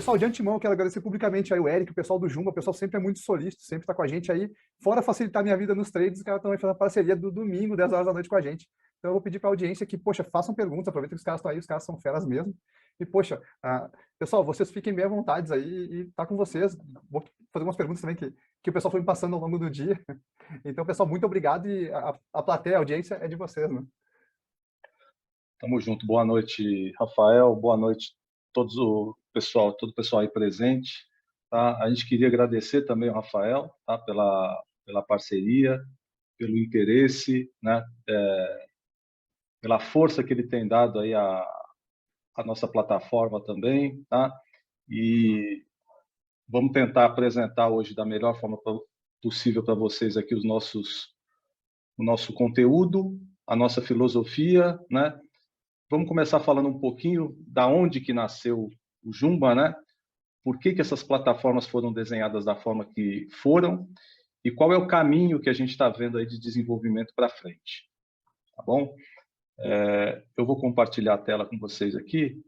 Pessoal, de antemão, eu quero agradecer publicamente aí o Eric, o pessoal do Jumba, o pessoal sempre é muito solícito, sempre está com a gente aí. Fora facilitar minha vida nos trades, os caras estão aí fazendo parceria do domingo, 10 horas da noite com a gente. Então eu vou pedir para a audiência que, poxa, façam perguntas, aproveitem que os caras estão aí, os caras são feras mesmo. E, poxa, pessoal, vocês fiquem bem à vontade aí e tá com vocês. Vou fazer umas perguntas também que o pessoal foi me passando ao longo do dia. Então, pessoal, muito obrigado e a plateia, a audiência é de vocês, né? Tamo junto. Boa noite, Rafael. Boa noite todo o pessoal aí presente. Tá? A gente queria agradecer também ao Rafael, tá? pela parceria, pelo interesse, né? Pela força que ele tem dado aí à nossa plataforma também, tá? E vamos tentar apresentar hoje da melhor forma possível para vocês aqui o nosso conteúdo, a nossa filosofia, né? Vamos começar falando um pouquinho da onde que nasceu o Jumba, né? Por que essas plataformas foram desenhadas da forma que foram e qual é o caminho que a gente está vendo aí de desenvolvimento para frente, tá bom? Eu vou compartilhar a tela com vocês aqui.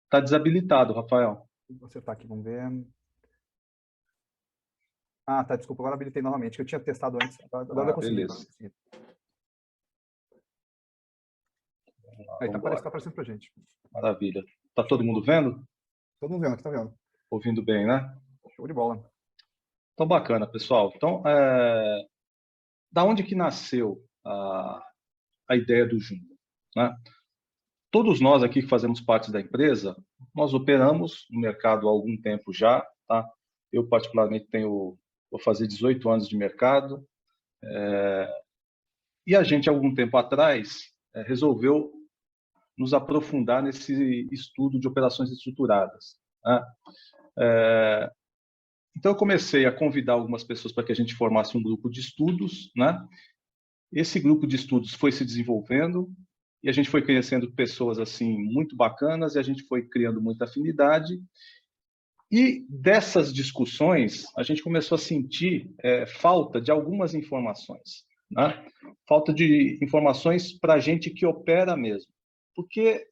Está desabilitado, Rafael. Você está aqui, vamos ver. Ah, tá, desculpa, agora habilitei novamente, que eu tinha testado antes. Agora eu consegui. Beleza. Aí, tá aparecendo pra gente. Maravilha. Tá todo mundo vendo? Todo mundo vendo aqui, tá vendo? Ouvindo bem, né? Show de bola. Então, bacana, pessoal. Então, da onde que nasceu a ideia do Jumba, né? Todos nós aqui que fazemos parte da empresa, nós operamos no mercado há algum tempo já, tá? Eu, particularmente, vou fazer 18 anos de mercado. E a gente, há algum tempo atrás, resolveu nos aprofundar nesse estudo de operações estruturadas, né? Então, eu comecei a convidar algumas pessoas para que a gente formasse um grupo de estudos, né? Esse grupo de estudos foi se desenvolvendo e a gente foi conhecendo pessoas assim muito bacanas e a gente foi criando muita afinidade. E dessas discussões, a gente começou a sentir falta de algumas informações, né? Falta de informações para a gente que opera mesmo. Porque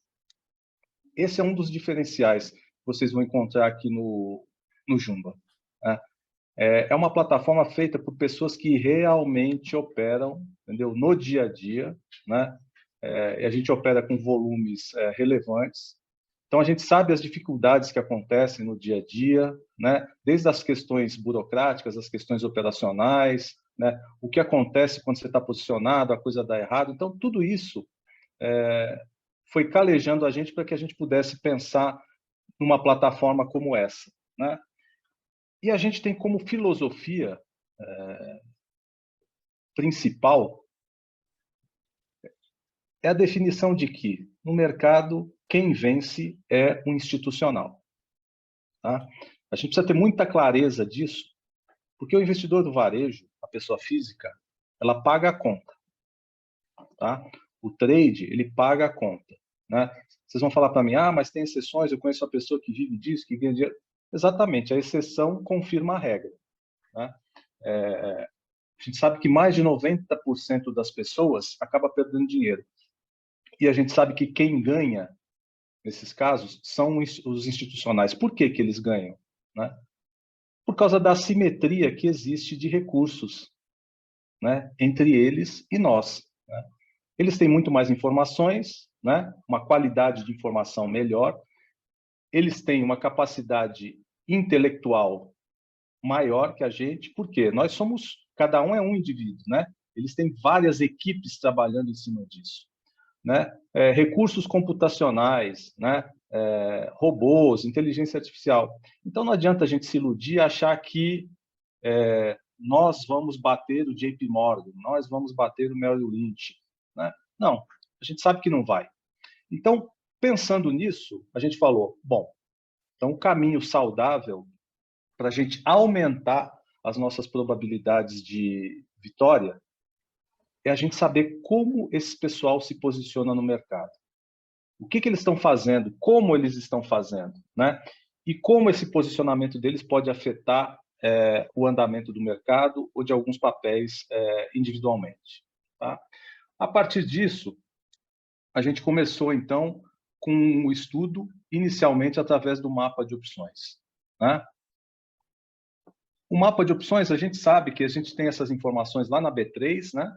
esse é um dos diferenciais que vocês vão encontrar aqui no Jumba, né? É uma plataforma feita por pessoas que realmente operam, entendeu? No dia a dia, né? E a gente opera com volumes relevantes. Então, a gente sabe as dificuldades que acontecem no dia a dia, né? Desde as questões burocráticas, as questões operacionais, né? O que acontece quando você está posicionado, a coisa dá errado. Então, tudo isso foi calejando a gente para que a gente pudesse pensar numa plataforma como essa, né? E a gente tem como filosofia principal a definição de que, no mercado, quem vence é o institucional. Tá? A gente precisa ter muita clareza disso, porque o investidor do varejo, a pessoa física, ela paga a conta. Tá? O trade, ele paga a conta. Né? Vocês vão falar para mim, mas tem exceções, eu conheço uma pessoa que vive disso, que ganha dinheiro. Exatamente, a exceção confirma a regra. Né? A gente sabe que mais de 90% das pessoas acaba perdendo dinheiro. E a gente sabe que quem ganha, nesses casos, são os institucionais. Por que eles ganham? Né? Por causa da assimetria que existe de recursos, né, entre eles e nós. Né? Eles têm muito mais informações, né, uma qualidade de informação melhor, eles têm uma capacidade intelectual maior que a gente, porque nós somos, cada um é um indivíduo, né? Eles têm várias equipes trabalhando em cima disso, né? Recursos computacionais, né? Robôs, inteligência artificial. Então não adianta a gente se iludir e achar que nós vamos bater o JP Morgan, nós vamos bater o Merrill Lynch, né? Não, a gente sabe que não vai. Então, pensando nisso, a gente falou, bom, então o caminho saudável para a gente aumentar as nossas probabilidades de vitória é a gente saber como esse pessoal se posiciona no mercado. O que eles estão fazendo, como eles estão fazendo, né? E como esse posicionamento deles pode afetar o andamento do mercado ou de alguns papéis individualmente. Tá? A partir disso, a gente começou, então, com o estudo inicialmente através do mapa de opções, né? O mapa de opções, a gente sabe que a gente tem essas informações lá na B3, né?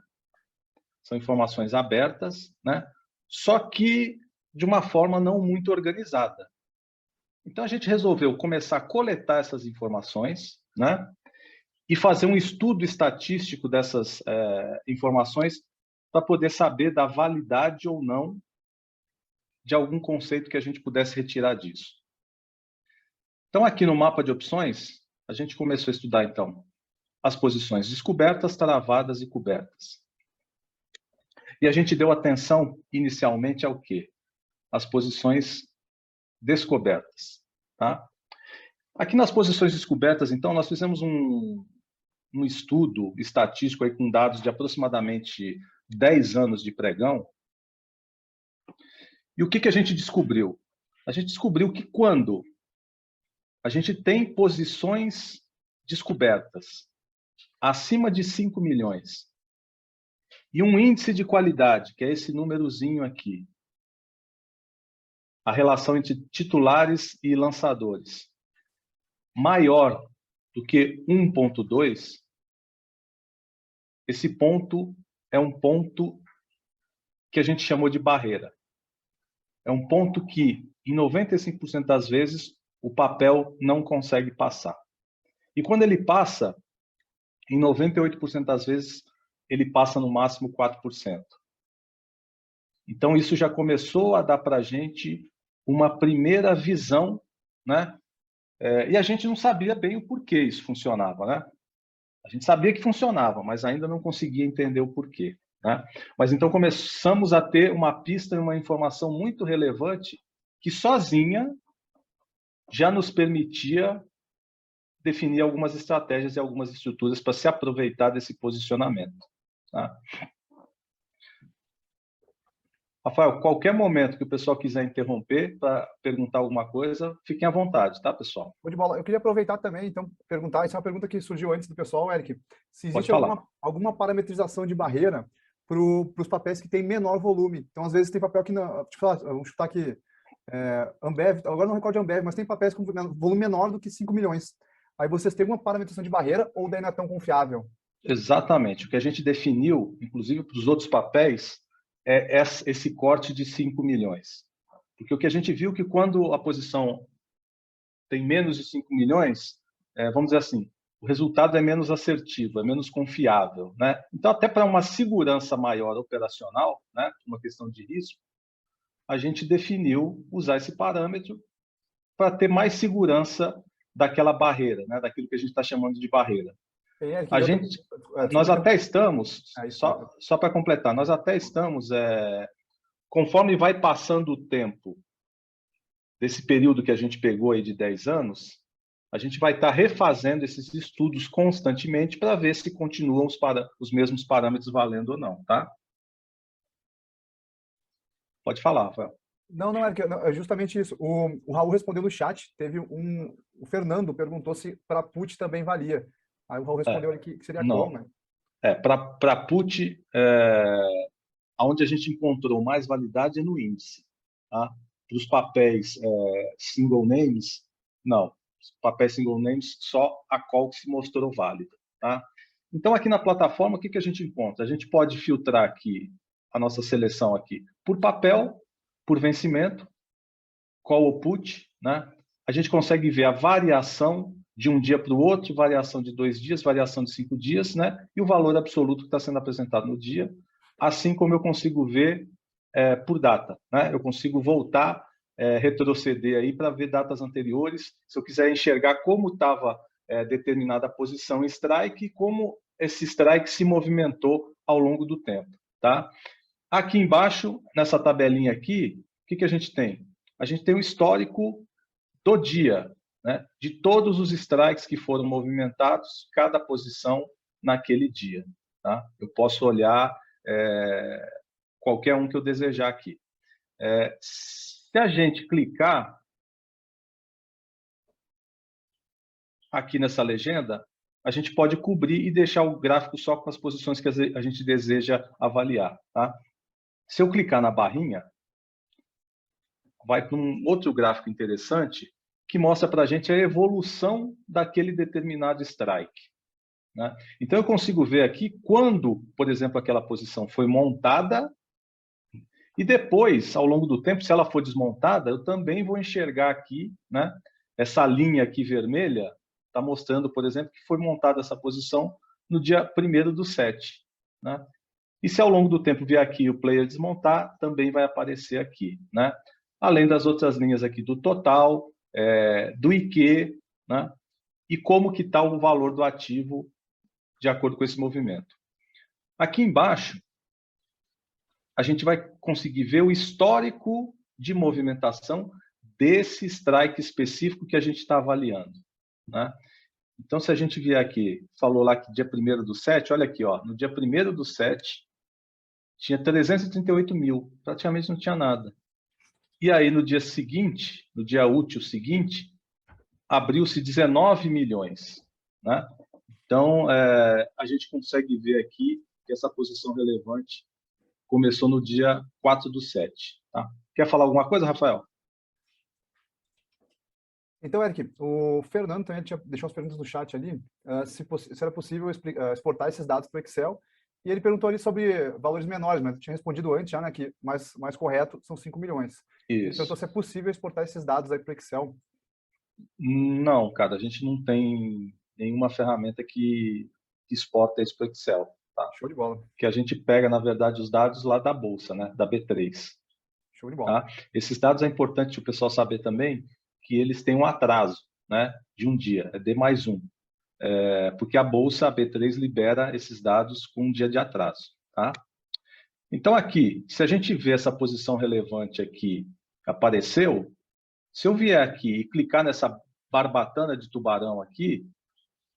São informações abertas, né? Só que de uma forma não muito organizada. Então, a gente resolveu começar a coletar essas informações, né? E fazer um estudo estatístico dessas informações para poder saber da validade ou não de algum conceito que a gente pudesse retirar disso. Então, aqui no mapa de opções, a gente começou a estudar, então, as posições descobertas, travadas e cobertas. E a gente deu atenção, inicialmente, ao quê? As posições descobertas, tá? Aqui nas posições descobertas, então, nós fizemos um estudo estatístico aí com dados de aproximadamente 10 anos de pregão. E o que a gente descobriu? A gente descobriu que quando a gente tem posições descobertas acima de 5 milhões e um índice de qualidade, que é esse númerozinho aqui, a relação entre titulares e lançadores, maior do que 1,2, esse ponto é um ponto que a gente chamou de barreira. É um ponto que, em 95% das vezes, o papel não consegue passar. E quando ele passa, em 98% das vezes, ele passa no máximo 4%. Então, isso já começou a dar para a gente uma primeira visão, né? E a gente não sabia bem o porquê isso funcionava, né? A gente sabia que funcionava, mas ainda não conseguia entender o porquê, né? Mas então começamos a ter uma pista e uma informação muito relevante que sozinha já nos permitia definir algumas estratégias e algumas estruturas para se aproveitar desse posicionamento, tá? Rafael, qualquer momento que o pessoal quiser interromper para perguntar alguma coisa, fiquem à vontade, tá, pessoal? Show de bola. Eu queria aproveitar também, então, perguntar, isso é uma pergunta que surgiu antes do pessoal, Eric, se Pode existe falar. alguma parametrização de barreira para os papéis que têm menor volume. Então, às vezes, tem papel que, não, tipo, vamos chutar aqui, Ambev, agora não recordo de Ambev, mas tem papéis com volume menor do que 5 milhões. Aí vocês têm uma parametrização de barreira ou daí não é tão confiável? Exatamente. O que a gente definiu, inclusive para os outros papéis, é esse corte de 5 milhões. Porque o que a gente viu que quando a posição tem menos de 5 milhões, vamos dizer assim, o resultado é menos assertivo, é menos confiável, né? Então, até para uma segurança maior operacional, né, uma questão de risco, a gente definiu usar esse parâmetro para ter mais segurança daquela barreira, né, daquilo que a gente está chamando de barreira. Eric, Nós até estamos, isso. só para completar, nós até estamos, conforme vai passando o tempo desse período que a gente pegou aí de 10 anos, a gente vai estar refazendo esses estudos constantemente para ver se continuam os mesmos parâmetros valendo ou não, tá? Pode falar, Rafael. Não, Eric, é justamente isso. O Raul respondeu no chat, o Fernando perguntou se para put também valia. Aí o Raul respondeu ali que seria não. call, né? Para put, onde a gente encontrou mais validade é no índice. Tá? Para os papéis single names, não. Os papéis single names, só a call que se mostrou válida. Tá? Então, aqui na plataforma, o que a gente encontra? A gente pode filtrar aqui a nossa seleção aqui por papel, por vencimento, call ou put, né? A gente consegue ver a variação de um dia para o outro, variação de 2 dias, variação de 5 dias, né? E o valor absoluto que está sendo apresentado no dia, assim como eu consigo ver por data, né? Eu consigo voltar, retroceder aí para ver datas anteriores, se eu quiser enxergar como estava determinada a posição em strike e como esse strike se movimentou ao longo do tempo, tá? Aqui embaixo, nessa tabelinha aqui, o que a gente tem? A gente tem o histórico do dia, né, de todos os strikes que foram movimentados, cada posição naquele dia. Tá? Eu posso olhar qualquer um que eu desejar aqui. Se a gente clicar aqui nessa legenda, a gente pode cobrir e deixar o gráfico só com as posições que a gente deseja avaliar. Tá? Se eu clicar na barrinha, vai para um outro gráfico interessante que mostra para a gente a evolução daquele determinado strike, né? Então, eu consigo ver aqui quando, por exemplo, aquela posição foi montada e depois, ao longo do tempo, se ela for desmontada, eu também vou enxergar aqui, né? Essa linha aqui vermelha está mostrando, por exemplo, que foi montada essa posição no dia 1º/7, né? E se ao longo do tempo vier aqui o player desmontar, também vai aparecer aqui, né? Além das outras linhas aqui do total, do IQ, né? E como que está o valor do ativo de acordo com esse movimento. Aqui embaixo, a gente vai conseguir ver o histórico de movimentação desse strike específico que a gente está avaliando, né? Então, se a gente vier aqui, falou lá que dia 1º/7, olha aqui, ó, no dia 1º/7, tinha 338 mil, praticamente não tinha nada. E aí, no dia seguinte, no dia útil seguinte, abriu-se 19 milhões, né? Então, a gente consegue ver aqui que essa posição relevante começou no dia 4/7. Tá? Quer falar alguma coisa, Rafael? Então, Eric, o Fernando também deixou as perguntas no chat ali, se era possível exportar esses dados para o Excel, e ele perguntou ali sobre valores menores, mas eu tinha respondido antes já, né, que mais correto são 5 milhões. Isso. Ele perguntou se é possível exportar esses dados aí para o Excel. Não, cara, a gente não tem nenhuma ferramenta que exporta isso para o Excel. Tá? Show de bola. Que a gente pega, na verdade, os dados lá da Bolsa, né, da B3. Show de bola. Tá? Esses dados é importante o pessoal saber também que eles têm um atraso, né, de um dia, é D+1. Porque a Bolsa, a B3, libera esses dados com um dia de atraso. Tá? Então, aqui, se a gente vê essa posição relevante aqui, apareceu, se eu vier aqui e clicar nessa barbatana de tubarão aqui,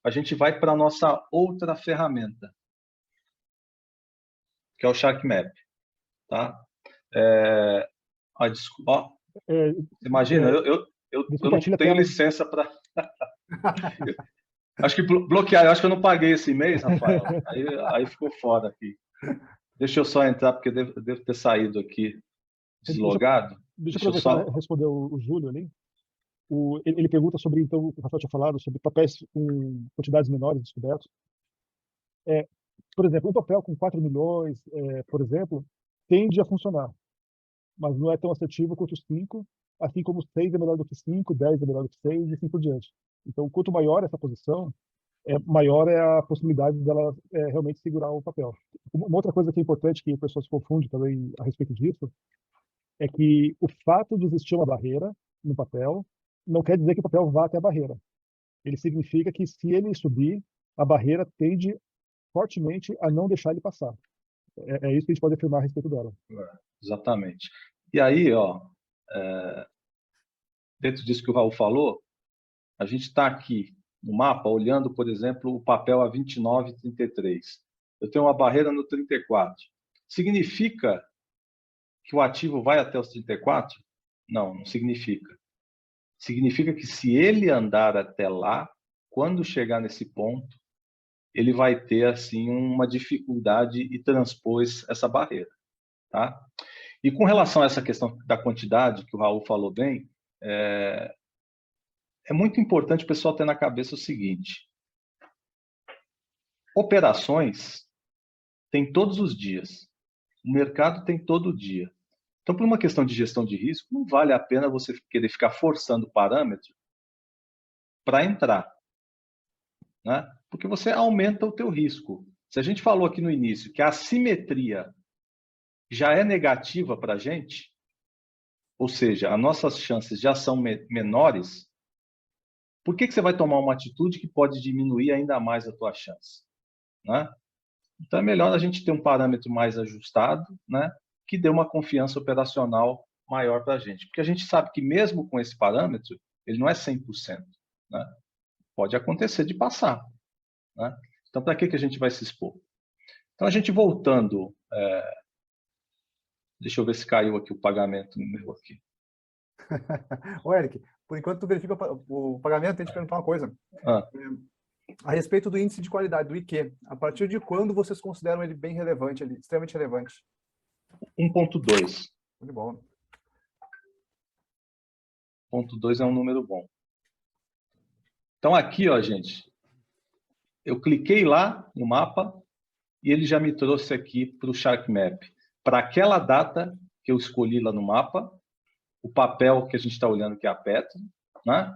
a gente vai para a nossa outra ferramenta, que é o SharkMap. Tá? Desculpa, imagina, eu não tenho licença para... Acho que bloquear, acho que eu não paguei esse mês, Rafael. Aí ficou fora aqui. Deixa eu só entrar, porque eu devo ter saído aqui deslogado. Deixa eu só responder o Júlio ali. Ele pergunta sobre, então, o que o Rafael tinha falado, sobre papéis com quantidades menores descobertos. Por exemplo, um papel com 4 milhões, por exemplo, tende a funcionar, mas não é tão assertivo quanto os 5, assim como 6 é melhor do que 5, 10 é melhor do que 6 e assim por diante. Então, quanto maior essa posição, maior é a possibilidade dela realmente segurar o papel. Uma outra coisa que é importante, que o pessoal se confunde também a respeito disso, é que o fato de existir uma barreira no papel não quer dizer que o papel vá até a barreira. Ele significa que, se ele subir, a barreira tende fortemente a não deixar ele passar. É isso que a gente pode afirmar a respeito dela. Exatamente. E aí, ó, dentro disso que o Raul falou, a gente está aqui no mapa olhando, por exemplo, o papel a 29,33. Eu tenho uma barreira no 34. Significa que o ativo vai até os 34? Não, não significa. Significa que, se ele andar até lá, quando chegar nesse ponto, ele vai ter assim uma dificuldade e transpor essa barreira. Tá? E com relação a essa questão da quantidade, que o Raul falou bem, é muito importante o pessoal ter na cabeça o seguinte: operações tem todos os dias, o mercado tem todo dia. Então, por uma questão de gestão de risco, não vale a pena você querer ficar forçando o parâmetro para entrar, né? Porque você aumenta o teu risco. Se a gente falou aqui no início que a assimetria já é negativa para a gente, ou seja, as nossas chances já são menores, por que você vai tomar uma atitude que pode diminuir ainda mais a tua chance, né? Então, é melhor a gente ter um parâmetro mais ajustado, né, que dê uma confiança operacional maior para a gente. Porque a gente sabe que, mesmo com esse parâmetro, ele não é 100%. Né? Pode acontecer de passar. Né? Então, para que a gente vai se expor? Então, a gente voltando... Deixa eu ver se caiu aqui o pagamento no meu aqui. Ô, Eric, por enquanto tu verifica o pagamento, tem que te perguntar uma coisa. A respeito do índice de qualidade, do IQ, a partir de quando vocês consideram ele bem relevante, extremamente relevante? 1.2. Muito bom. 2 é um número bom. Então, aqui, ó, gente, eu cliquei lá no mapa e ele já me trouxe aqui para o SharkMap. Para aquela data que eu escolhi lá no mapa, o papel que a gente está olhando, que é a Petro, né?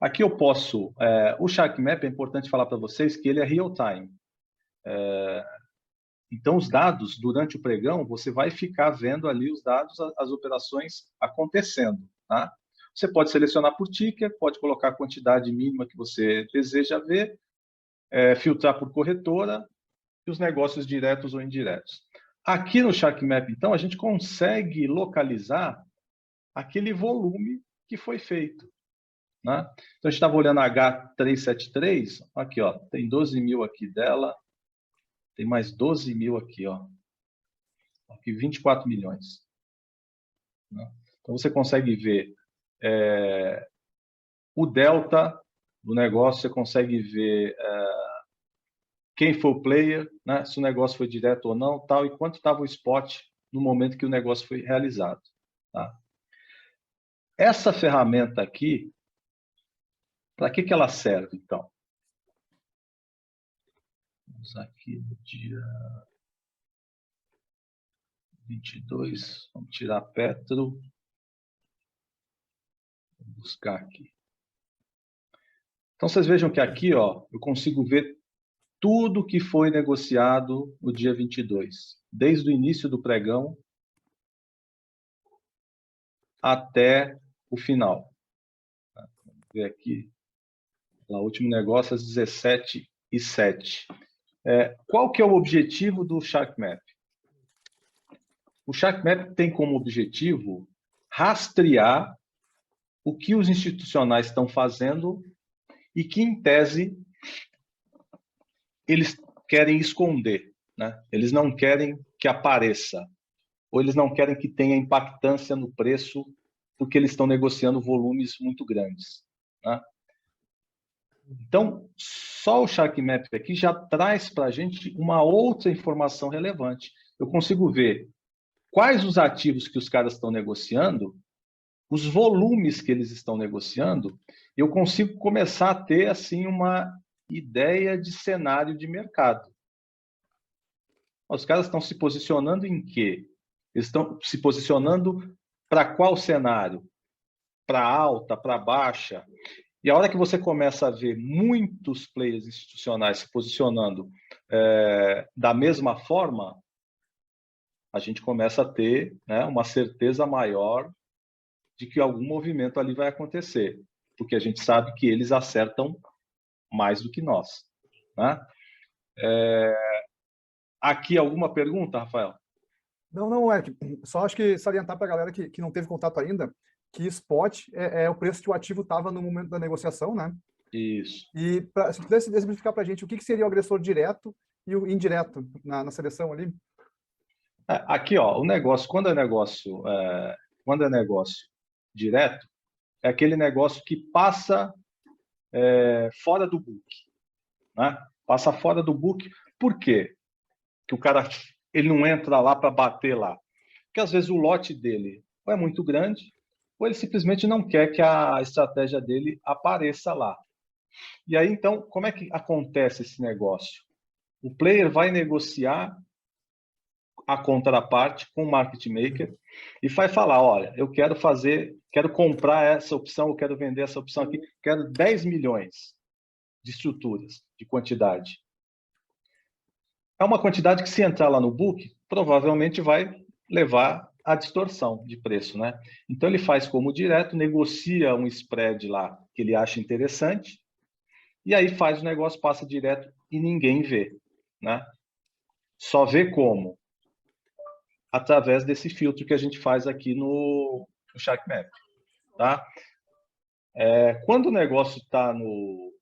Aqui eu posso... o SharkMap, é importante falar para vocês que ele é real-time. Então, os dados, durante o pregão, você vai ficar vendo ali os dados, as operações acontecendo, tá? Você pode selecionar por ticker, pode colocar a quantidade mínima que você deseja ver, filtrar por corretora e os negócios diretos ou indiretos. Aqui no SharkMap, então, a gente consegue localizar aquele volume que foi feito, né? Então, a gente estava olhando a H373, aqui, ó, tem 12 mil aqui dela, tem mais 12 mil aqui, ó. Aqui 24 milhões. Né? Então, você consegue ver o delta do negócio, você consegue ver quem foi o player, né? Se o negócio foi direto ou não, tal, e quanto estava o spot no momento que o negócio foi realizado. Tá? Essa ferramenta aqui, para que ela serve, então? Vamos aqui no dia 22, vamos tirar Petro. Vou buscar aqui. Então, vocês vejam que aqui, ó, eu consigo ver tudo que foi negociado no dia 22, desde o início do pregão até o final. Vamos ver aqui, o último negócio às 17h07. Qual que é o objetivo do SharkMap? O SharkMap tem como objetivo rastrear o que os institucionais estão fazendo e que, em tese, eles querem esconder, né? Eles não querem que apareça, ou eles não querem que tenha impactância no preço, porque eles estão negociando volumes muito grandes, né? Então, só o SharkMap aqui já traz para a gente uma outra informação relevante. Eu consigo ver quais os ativos que os caras estão negociando, os volumes que eles estão negociando, eu consigo começar a ter assim uma ideia de cenário de mercado. Os caras estão se posicionando em quê? Eles estão se posicionando para qual cenário? Para alta, para baixa? E a hora que você começa a ver muitos players institucionais se posicionando da mesma forma, a gente começa a ter, né, uma certeza maior de que algum movimento ali vai acontecer, porque a gente sabe que eles acertam mais do que nós, né? Aqui alguma pergunta, Rafael? Não, Eric. Só acho que salientar para a galera que não teve contato ainda, que spot é o preço que o ativo estava no momento da negociação, né? Isso. E se pudesse exemplificar para a gente o que seria o agressor direto e o indireto na seleção ali? Aqui, ó, o negócio, quando é negócio direto, é aquele negócio que passa fora do book, né? Passa fora do book. Por quê? Que o cara ele não entra lá para bater lá. Porque às vezes o lote dele ou é muito grande, ou ele simplesmente não quer que a estratégia dele apareça lá. E aí, então, como é que acontece esse negócio? O player vai negociar a contraparte com o market maker e vai falar, olha, eu quero comprar essa opção, eu quero vender essa opção aqui, quero 10 milhões de estruturas, de quantidade. É uma quantidade que, se entrar lá no book, provavelmente vai levar à distorção de preço, né? Então, ele faz como direto, negocia um spread lá que ele acha interessante, e aí faz o negócio, passa direto e ninguém vê, né? Só vê como? Através desse filtro que a gente faz aqui no SharkMap, tá? Quando o negócio está no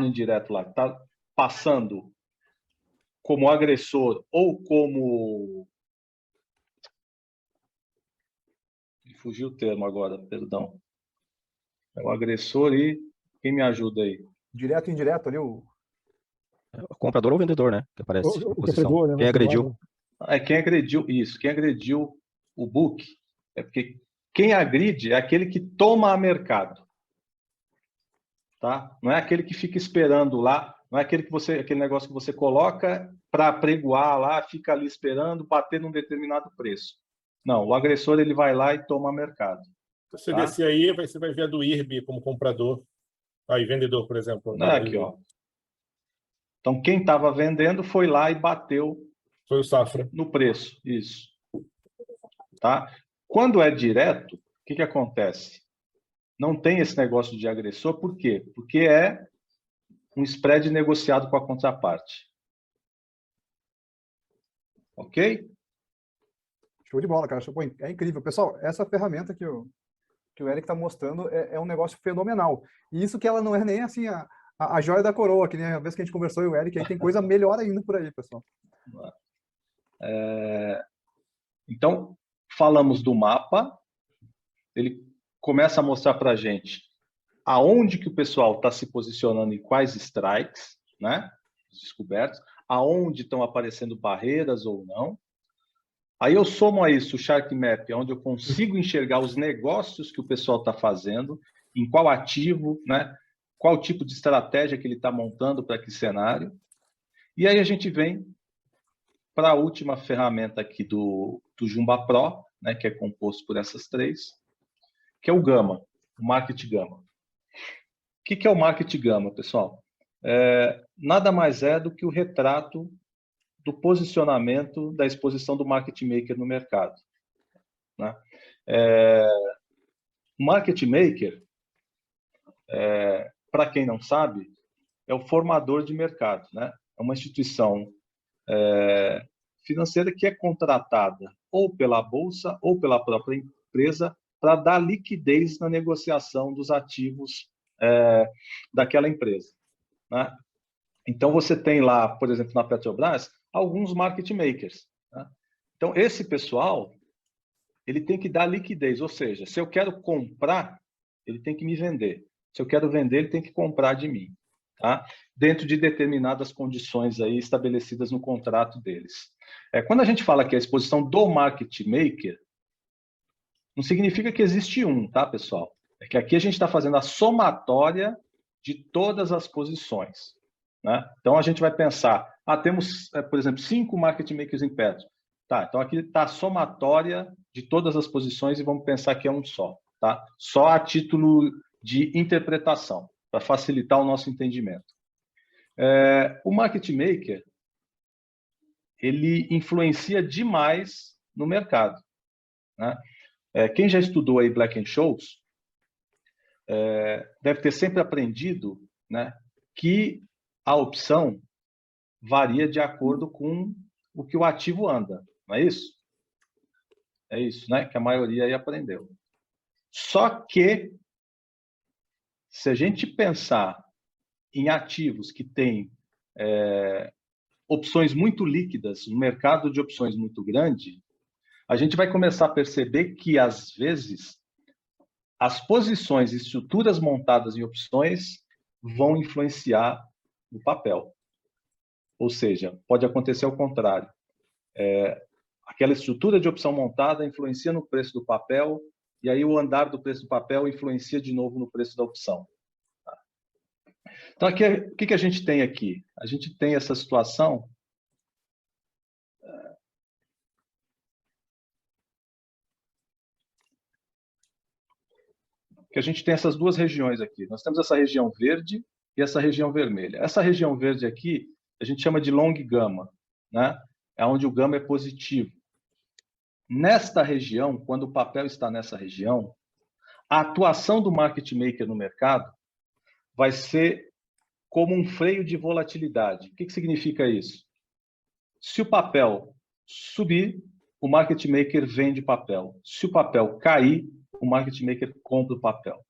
indireto lá, está passando como agressor ou como... Fugiu o termo agora, perdão. É o agressor e... Quem me ajuda aí? Direto e indireto ali, O comprador ou o vendedor, né? Que aparece O na posição. comprador, né? Quem agrediu. Quem agrediu isso, quem agrediu o book, é porque Quem agride é aquele que toma a mercado. Tá? Não é aquele que fica esperando lá, não é aquele negócio que você coloca para pregoar lá, fica ali esperando bater num determinado preço. Não, o agressor ele vai lá e toma mercado. Se você descer aí, você vai ver a do IRB como comprador. Aí, vendedor, por exemplo. Não é aqui, ó. Então, quem estava vendendo foi lá e bateu Foi o Safra. no preço. Isso. Tá? Quando é direto, o que acontece? Não tem esse negócio de agressor, por quê? Porque é um spread negociado com a contraparte. Ok? Show de bola, cara. Pô, é incrível. Pessoal, essa ferramenta que o Eric está mostrando é um negócio fenomenal. E isso que ela não é nem assim a joia da coroa, que nem a vez que a gente conversou e o Eric, aí tem coisa melhor ainda por aí, pessoal. Então, falamos do mapa, ele começa a mostrar para a gente aonde que o pessoal está se posicionando em quais strikes, né, descobertos, aonde estão aparecendo barreiras ou não. Aí eu somo a isso o Shark Map, onde eu consigo enxergar os negócios que o pessoal está fazendo, em qual ativo, né, qual tipo de estratégia que ele está montando para que cenário. E aí a gente vem para a última ferramenta aqui do Jumba Pro, né, que é composto por essas três, que é o Gama, o Market Gama. O que é o Market Gama, pessoal? Nada mais é do que o retrato do posicionamento da exposição do market maker no mercado. Né? O market maker, para quem não sabe, é o formador de mercado. Né? É uma instituição financeira que é contratada ou pela bolsa ou pela própria empresa para dar liquidez na negociação dos ativos daquela empresa. Né? Então, você tem lá, por exemplo, na Petrobras, alguns market makers. Né? Então, esse pessoal, ele tem que dar liquidez, ou seja, se eu quero comprar, ele tem que me vender. Se eu quero vender, ele tem que comprar de mim. Tá? Dentro de determinadas condições aí estabelecidas no contrato deles. Quando a gente fala que a exposição do market maker, não significa que existe um, tá, pessoal? É que aqui a gente está fazendo a somatória de todas as posições. Né? Então, a gente vai pensar, temos, por exemplo, 5 market makers em Petro. Tá, então aqui está a somatória de todas as posições e vamos pensar que é um só. Tá? Só a título de interpretação, para facilitar o nosso entendimento. O market maker, ele influencia demais no mercado. Né? Quem já estudou aí Black-Scholes deve ter sempre aprendido, né, que a opção varia de acordo com o que o ativo anda, não é isso? É isso, né? Que a maioria aí aprendeu. Só que, se a gente pensar em ativos que têm opções muito líquidas, um mercado de opções muito grande, a gente vai começar a perceber que, às vezes, as posições e estruturas montadas em opções vão influenciar no papel. Ou seja, pode acontecer ao contrário. Aquela estrutura de opção montada influencia no preço do papel, e aí o andar do preço do papel influencia de novo no preço da opção. Então, aqui, o que a gente tem aqui? A gente tem essa situação... que a gente tem essas duas regiões aqui. Nós temos essa região verde e essa região vermelha. Essa região verde aqui, a gente chama de long gamma, né? É onde o gama é positivo. Nesta região, quando o papel está nessa região, a atuação do market maker no mercado vai ser como um freio de volatilidade. O que significa isso? Se o papel subir, o market maker vende papel. Se o papel cair, o market maker compra o papel.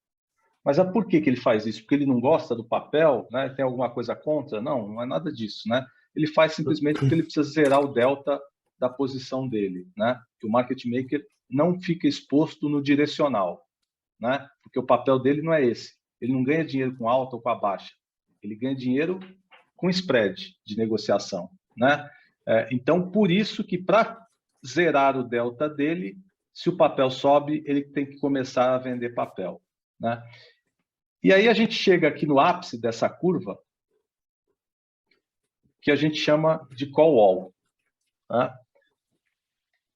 Mas por que ele faz isso? Porque ele não gosta do papel? Né? Tem alguma coisa contra? Não, não é nada disso. Né? Ele faz simplesmente porque ele precisa zerar o delta da posição dele. Né? Que o market maker não fica exposto no direcional. Né? Porque o papel dele não é esse. Ele não ganha dinheiro com alta ou com a baixa. Ele ganha dinheiro com spread de negociação. Né? Então, por isso que para zerar o delta dele, Se o papel sobe, ele tem que começar a vender papel, né? E aí a gente chega aqui no ápice dessa curva, que a gente chama de call wall, né?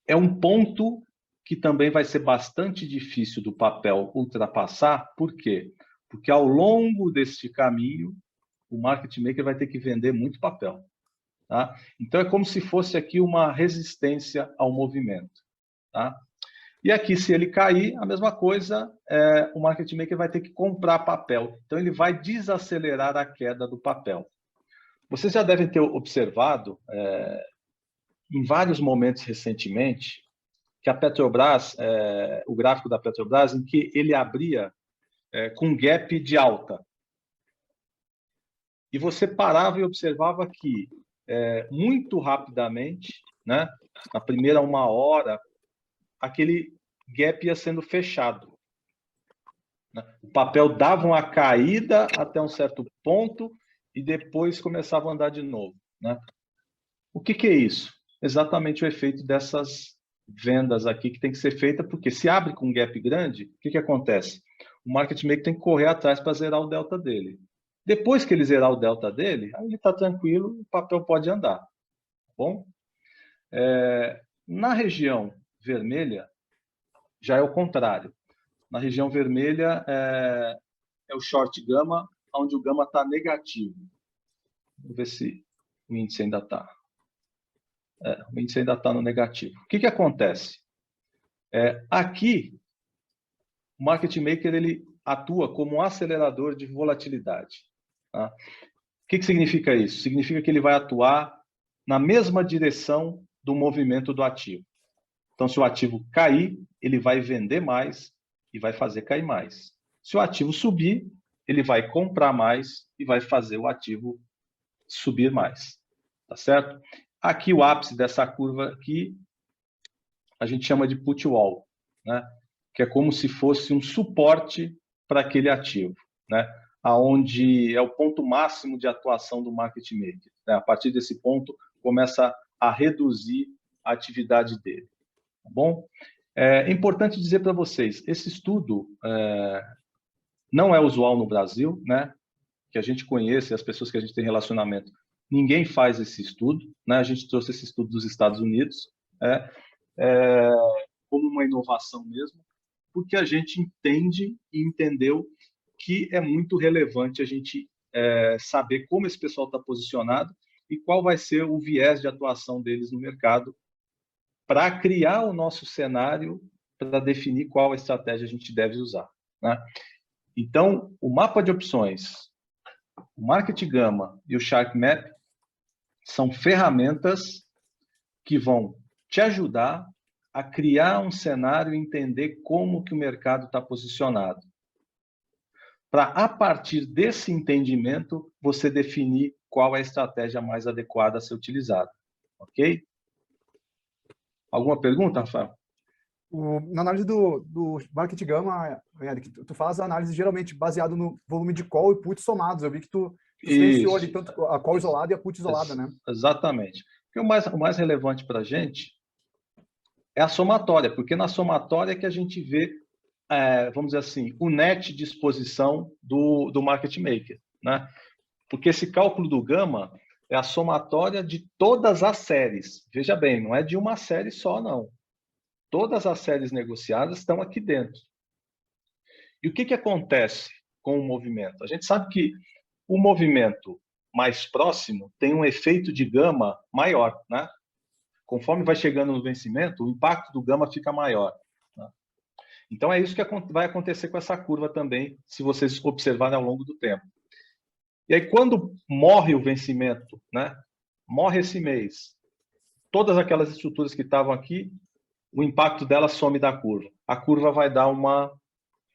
É um ponto que também vai ser bastante difícil do papel ultrapassar. Por quê? Porque ao longo deste caminho, o market maker vai ter que vender muito papel, tá? Então é como se fosse aqui uma resistência ao movimento, tá? E aqui, se ele cair, a mesma coisa, o market maker vai ter que comprar papel. Então ele vai desacelerar a queda do papel. Vocês já devem ter observado, em vários momentos recentemente, que a Petrobras, o gráfico da Petrobras, em que ele abria com gap de alta. E você parava e observava que, muito rapidamente, né, na primeira 1 hora, aquele gap ia sendo fechado, né? O papel dava uma caída até um certo ponto e depois começava a andar de novo, né? O que é isso? Exatamente o efeito dessas vendas aqui que tem que ser feita, porque se abre com um gap grande, o que acontece? O market maker tem que correr atrás para zerar o delta dele. Depois que ele zerar o delta dele, aí ele está tranquilo, o papel pode andar. Tá bom? Na região vermelha, já é o contrário. Na região vermelha é o short gama, onde o gama está negativo. Vamos ver se o índice ainda está. O índice ainda está no negativo. O que acontece? Aqui, o market maker ele atua como um acelerador de volatilidade. Tá? O que significa isso? Significa que ele vai atuar na mesma direção do movimento do ativo. Então, se o ativo cair, ele vai vender mais e vai fazer cair mais. Se o ativo subir, ele vai comprar mais e vai fazer o ativo subir mais. Tá certo? Aqui o ápice dessa curva aqui, a gente chama de put wall, né? Que é como se fosse um suporte para aquele ativo, né? Aonde é o ponto máximo de atuação do market maker, né? A partir desse ponto, começa a reduzir a atividade dele. Tá bom? É importante dizer para vocês, esse estudo não é usual no Brasil, né? Que a gente conhece, as pessoas que a gente tem relacionamento, ninguém faz esse estudo, né? A gente trouxe esse estudo dos Estados Unidos, como uma inovação mesmo, porque a gente entende e entendeu que é muito relevante a gente saber como esse pessoal está posicionado e qual vai ser o viés de atuação deles no mercado para criar o nosso cenário, para definir qual estratégia a gente deve usar, né? Então, o mapa de opções, o Market Gamma e o Shark Map são ferramentas que vão te ajudar a criar um cenário e entender como que o mercado está posicionado. Para, a partir desse entendimento, você definir qual é a estratégia mais adequada a ser utilizada. Ok? Alguma pergunta, Rafael? Na análise do Market Gamma, Eric, tu faz a análise geralmente baseado no volume de call e put somados. Eu vi que tu silenciou ali tanto a call isolada e a put isolada, né? Exatamente. Porque o mais relevante para a gente é a somatória, porque na somatória é que a gente vê, vamos dizer assim, o net de exposição do market maker, né? Porque esse cálculo do Gama é a somatória de todas as séries. Veja bem, não é de uma série só, não. Todas as séries negociadas estão aqui dentro. E o que acontece com o movimento? A gente sabe que o movimento mais próximo tem um efeito de gama maior, né? Conforme vai chegando no vencimento, o impacto do gama fica maior, né? Então é isso que vai acontecer com essa curva também, se vocês observarem ao longo do tempo. E aí quando morre o vencimento, né? Morre esse mês, todas aquelas estruturas que estavam aqui, o impacto dela some da curva. A curva vai dar uma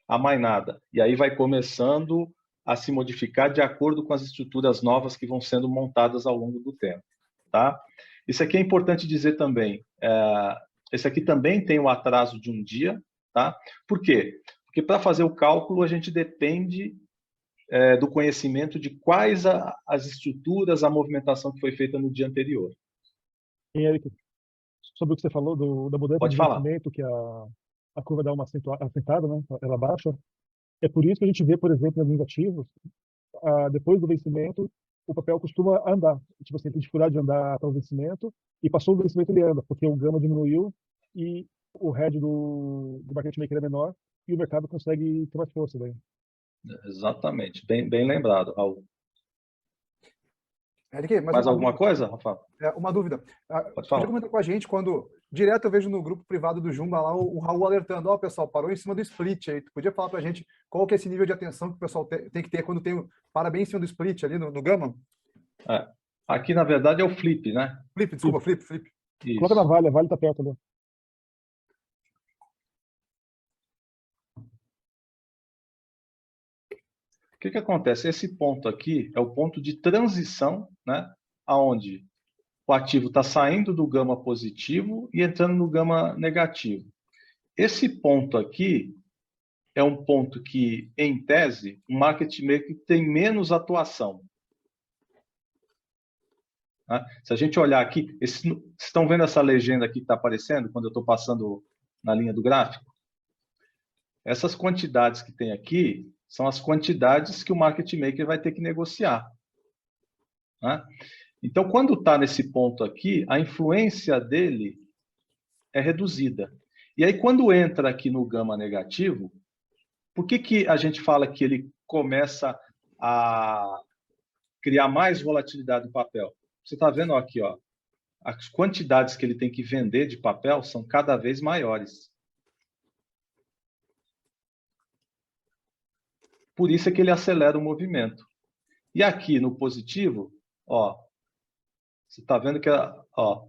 amainada. E aí vai começando a se modificar de acordo com as estruturas novas que vão sendo montadas ao longo do tempo. Tá? Isso aqui é importante dizer também. Esse aqui também tem o atraso de um dia. Tá? Por quê? Porque para fazer o cálculo a gente depende do conhecimento de quais as estruturas, a movimentação que foi feita no dia anterior. Eric, sobre o que você falou da mudança Pode de falar. vencimento, que a curva dá uma assentada, né? Ela baixa. É por isso que a gente vê, por exemplo, nos ativos, depois do vencimento, o papel costuma andar. Tipo assim, tem dificuldade de andar até o vencimento, e passou o vencimento ele anda, porque o gama diminuiu e o head do market maker é menor e o mercado consegue ter mais força daí. Exatamente. Bem lembrado, Raul. Eric, mais Mais uma alguma dúvida. coisa, Rafael? Uma dúvida. Pode Podia falar. comentar com a gente quando direto eu vejo no grupo privado do Jumba lá o Raul alertando, ó, pessoal, parou em cima do split aí. Tu podia falar pra gente qual que é esse nível de atenção que o pessoal tem que ter quando para bem em cima do split ali no Gama? Aqui, na verdade, é o flip, né? Flip, desculpa, flip. Isso. Coloca na Vale, a Vale tá perto ali. O que acontece? Esse ponto aqui é o ponto de transição, né? Onde o ativo está saindo do gama positivo e entrando no gama negativo. Esse ponto aqui é um ponto que, em tese, o market maker tem menos atuação. Né? Se a gente olhar aqui, vocês estão vendo essa legenda aqui que está aparecendo quando eu estou passando na linha do gráfico? Essas quantidades que tem aqui são as quantidades que o market maker vai ter que negociar. Né? Então, quando está nesse ponto aqui, a influência dele é reduzida. E aí, quando entra aqui no gama negativo, por que a gente fala que ele começa a criar mais volatilidade no papel? Você está vendo aqui, ó, as quantidades que ele tem que vender de papel são cada vez maiores. Por isso é que ele acelera o movimento. E aqui no positivo, ó, você está vendo que ó,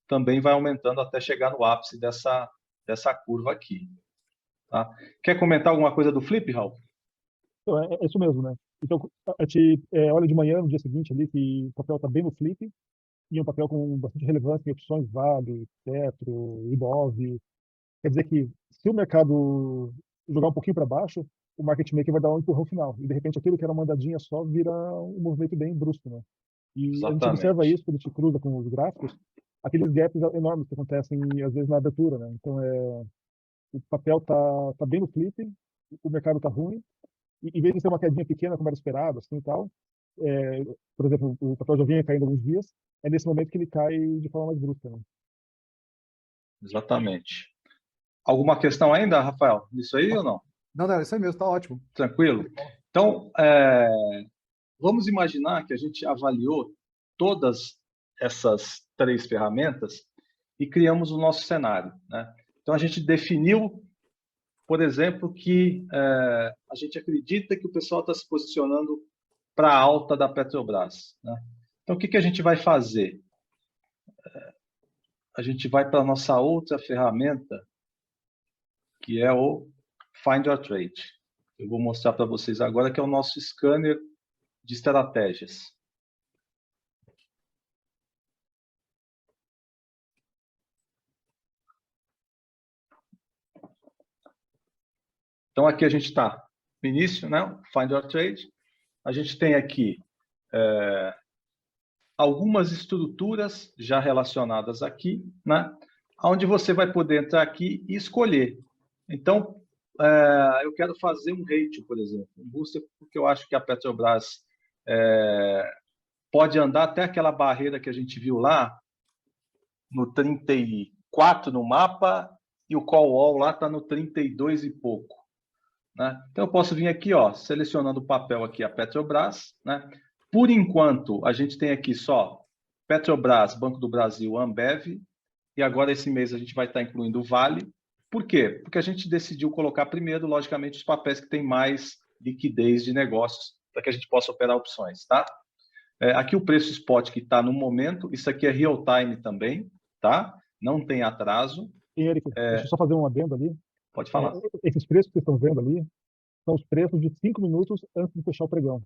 também vai aumentando até chegar no ápice dessa curva aqui. Tá? Quer comentar alguma coisa do flip, Raul? Então, é isso mesmo, né? Então, a gente olha de manhã, no dia seguinte ali, que o papel está bem no flip, e é um papel com bastante relevância em opções Vale, Petro, Ibov. Quer dizer que se o mercado jogar um pouquinho para baixo, o market maker vai dar um empurrão final. E, de repente, aquilo que era uma andadinha só vira um movimento bem brusco, né? E a gente observa isso quando a gente cruza com os gráficos, aqueles gaps enormes que acontecem, às vezes, na abertura, né? Então, o papel tá bem no flip, o mercado tá ruim, e em vez de ser uma quedinha pequena, como era esperado, assim e tal, por exemplo, o papel já vinha caindo alguns dias, é nesse momento que ele cai de forma mais brusca, né? Exatamente. Alguma questão ainda, Rafael? Isso aí ou não? Não, isso aí mesmo, tá ótimo. Tranquilo? Então, vamos imaginar que a gente avaliou todas essas 3 ferramentas e criamos o nosso cenário. Né? Então, a gente definiu, por exemplo, que a gente acredita que o pessoal está se posicionando para a alta da Petrobras. Né? Então, o que a gente vai fazer? A gente vai para a nossa outra ferramenta, que é o Find Your Trade. Eu vou mostrar para vocês agora, que é o nosso scanner de estratégias. Então, aqui a gente está no início, né? Find Your Trade. A gente tem aqui algumas estruturas já relacionadas aqui, né? Onde você vai poder entrar aqui e escolher. Então, eu quero fazer um ratio, por exemplo, um booster, porque eu acho que a Petrobras pode andar até aquela barreira que a gente viu lá, no 34 no mapa, e o call wall lá está no 32 e pouco. Né? Então, eu posso vir aqui, ó, selecionando o papel aqui, a Petrobras. Né? Por enquanto, a gente tem aqui só Petrobras, Banco do Brasil, Ambev, e agora esse mês a gente vai estar incluindo o Vale. Por quê? Porque a gente decidiu colocar primeiro, logicamente, os papéis que têm mais liquidez de negócios, para que a gente possa operar opções. Tá? Aqui o preço spot que está no momento, isso aqui é real time também, tá? Não tem atraso. E, Eric, deixa eu só fazer um adendo ali. Pode falar. Esses preços que vocês estão vendo ali são os preços de 5 minutos antes de fechar o pregão.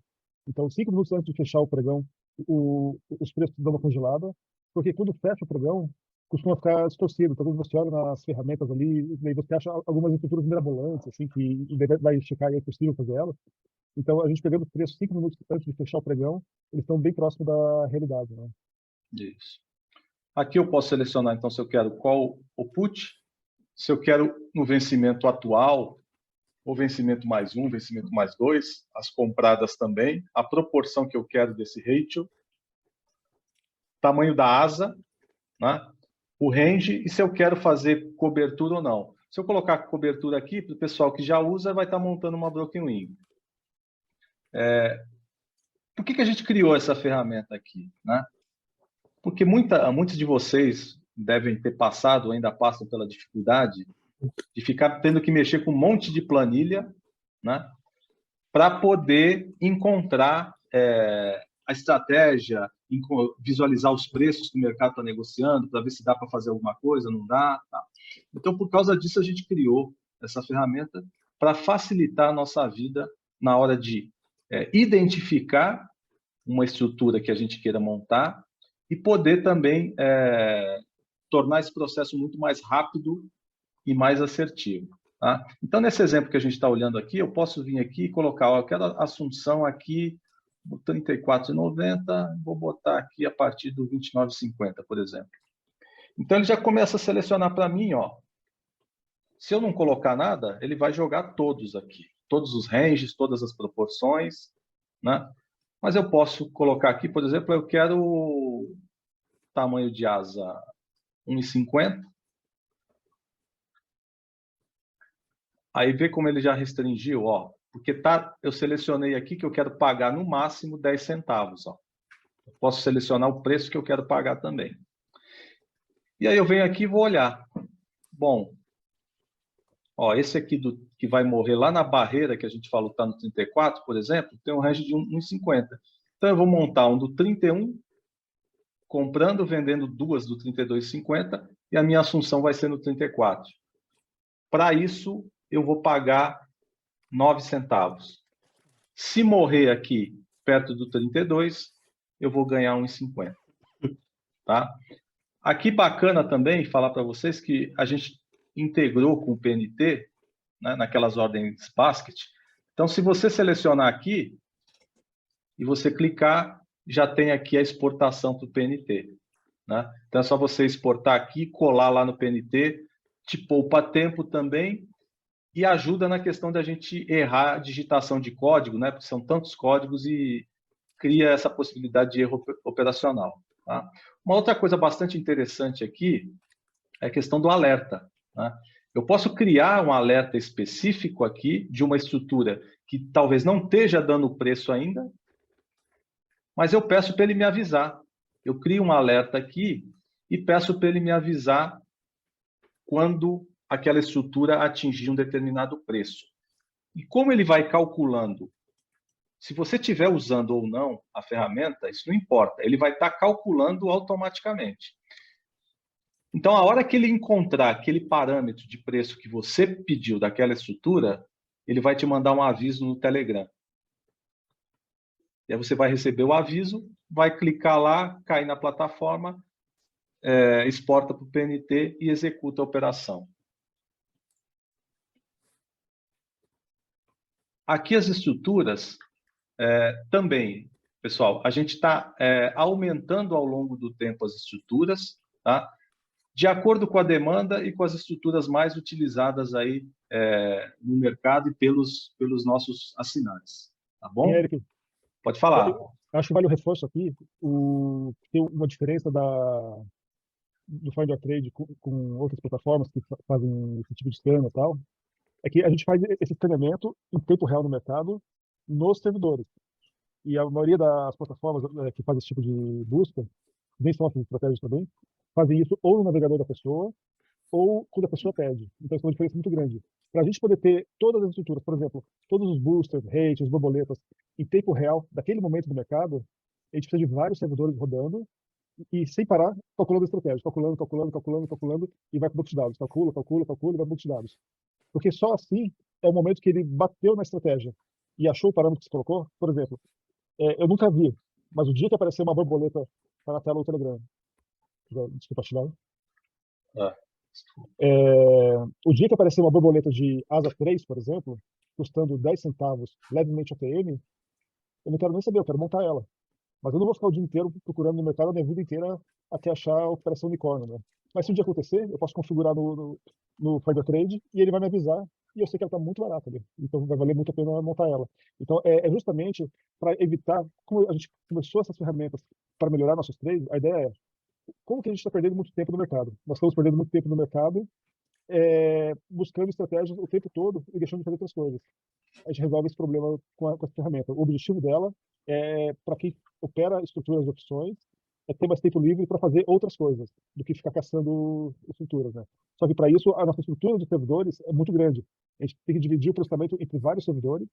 Então, 5 minutos antes de fechar o pregão, os preços dão uma congelada, porque quando fecha o pregão, costuma ficar distorcido. Então, quando você olha nas ferramentas ali, daí você acha algumas estruturas mirabolantes, assim, que vai esticar e é possível fazer elas. Então, a gente pegando os preços 5 minutos antes de fechar o pregão, eles estão bem próximos da realidade, né? Isso. Aqui eu posso selecionar, então, se eu quero call ou put, se eu quero no vencimento atual, ou vencimento mais 1, vencimento mais 2, as compradas também, a proporção que eu quero desse ratio, tamanho da asa, né? O range, e se eu quero fazer cobertura ou não. Se eu colocar cobertura aqui, para o pessoal que já usa, vai estar montando uma broken wing. Por que a gente criou essa ferramenta aqui, né? Porque muitos de vocês devem ter passado, ainda passam pela dificuldade de ficar tendo que mexer com um monte de planilha, né, para poder encontrar a estratégia, visualizar os preços que o mercado está negociando, para ver se dá para fazer alguma coisa, não dá. Tá. Então, por causa disso, a gente criou essa ferramenta para facilitar a nossa vida na hora de identificar uma estrutura que a gente queira montar e poder também tornar esse processo muito mais rápido e mais assertivo. Tá? Então, nesse exemplo que a gente está olhando aqui, eu posso vir aqui e colocar aquela assunção aqui, R$ 34,90, vou botar aqui a partir do R$ 29,50, por exemplo. Então, ele já começa a selecionar para mim, ó. Se eu não colocar nada, ele vai jogar todos aqui, todos os ranges, todas as proporções, né? Mas eu posso colocar aqui, por exemplo, eu quero tamanho de asa 1,50. Aí vê como ele já restringiu, ó. Porque eu selecionei aqui que eu quero pagar no máximo 10 centavos, ó. Eu posso selecionar o preço que eu quero pagar também. E aí eu venho aqui e vou olhar. Bom, ó, esse aqui que vai morrer lá na barreira que a gente falou que está no 34, por exemplo, tem um range de 1,50. Então eu vou montar um do 31, comprando, vendendo duas do 32,50 e a minha assunção vai ser no 34. Para isso, eu vou pagar 9 centavos. Se morrer aqui perto do 32, eu vou ganhar 1,50. Tá? Aqui bacana também falar para vocês que a gente integrou com o PNT, né, naquelas ordens basket. Então, se você selecionar aqui e você clicar, já tem aqui a exportação para o PNT. Né? Então, é só você exportar aqui, colar lá no PNT, te poupa tempo também e ajuda na questão da gente errar a digitação de código, né? Porque são tantos códigos e cria essa possibilidade de erro operacional. Tá? Uma outra coisa bastante interessante aqui é a questão do alerta. Né? Eu posso criar um alerta específico aqui de uma estrutura que talvez não esteja dando preço ainda, mas eu peço para ele me avisar. Eu crio um alerta aqui e peço para ele me avisar quando aquela estrutura atingir um determinado preço. E como ele vai calculando? Se você estiver usando ou não a ferramenta, isso não importa. Ele vai estar calculando automaticamente. Então, a hora que ele encontrar aquele parâmetro de preço que você pediu daquela estrutura, ele vai te mandar um aviso no Telegram. E aí você vai receber o aviso, vai clicar lá, cair na plataforma, exporta para o PNT e executa a operação. Aqui as estruturas também, pessoal, a gente está aumentando ao longo do tempo as estruturas, tá? De acordo com a demanda e com as estruturas mais utilizadas aí no mercado e pelos nossos assinantes. Tá bom? Eric, Pode falar. acho que vale o reforço aqui. Tem uma diferença do Finder Trade com outras plataformas que fazem esse tipo de scan e tal, é que a gente faz esse escaneamento em tempo real no mercado nos servidores. E a maioria das plataformas que fazem esse tipo de busca, nem são essas estratégias também, fazem isso ou no navegador da pessoa ou quando a pessoa pede. Então, isso é uma diferença muito grande. Para a gente poder ter todas as estruturas, por exemplo, todos os boosters, rates, borboletas, em tempo real, daquele momento do mercado, a gente precisa de vários servidores rodando e sem parar, calculando a estratégia, calculando, e vai para o banco de dados. Calcula, e vai para o banco de dados. Porque só assim é o momento que ele bateu na estratégia e achou o parâmetro que você colocou. Por exemplo, eu nunca vi, mas o dia que apareceu uma borboleta na tela do Telegram, desculpa, Chival. O dia que apareceu uma borboleta de asa 3, por exemplo, custando 10 centavos, levemente OTM, eu não quero nem saber, eu quero montar ela. Mas eu não vou ficar o dia inteiro procurando no mercado a minha vida inteira até achar a operação unicórnio, né? Mas se um dia acontecer, eu posso configurar no Finder Trade e ele vai me avisar e eu sei que ela está muito barata ali. Então vai valer muito a pena montar ela. Então é justamente para evitar, como a gente começou essas ferramentas para melhorar nossos trades, a ideia é como que a gente está perdendo muito tempo no mercado? Nós estamos perdendo muito tempo no mercado buscando estratégias o tempo todo e deixando de fazer outras coisas. A gente resolve esse problema com essa ferramenta. O objetivo dela é, para quem opera estruturas de opções, é ter mais tempo livre para fazer outras coisas, do que ficar caçando estruturas, né? Só que para isso, a nossa estrutura de servidores é muito grande. A gente tem que dividir o processamento entre vários servidores.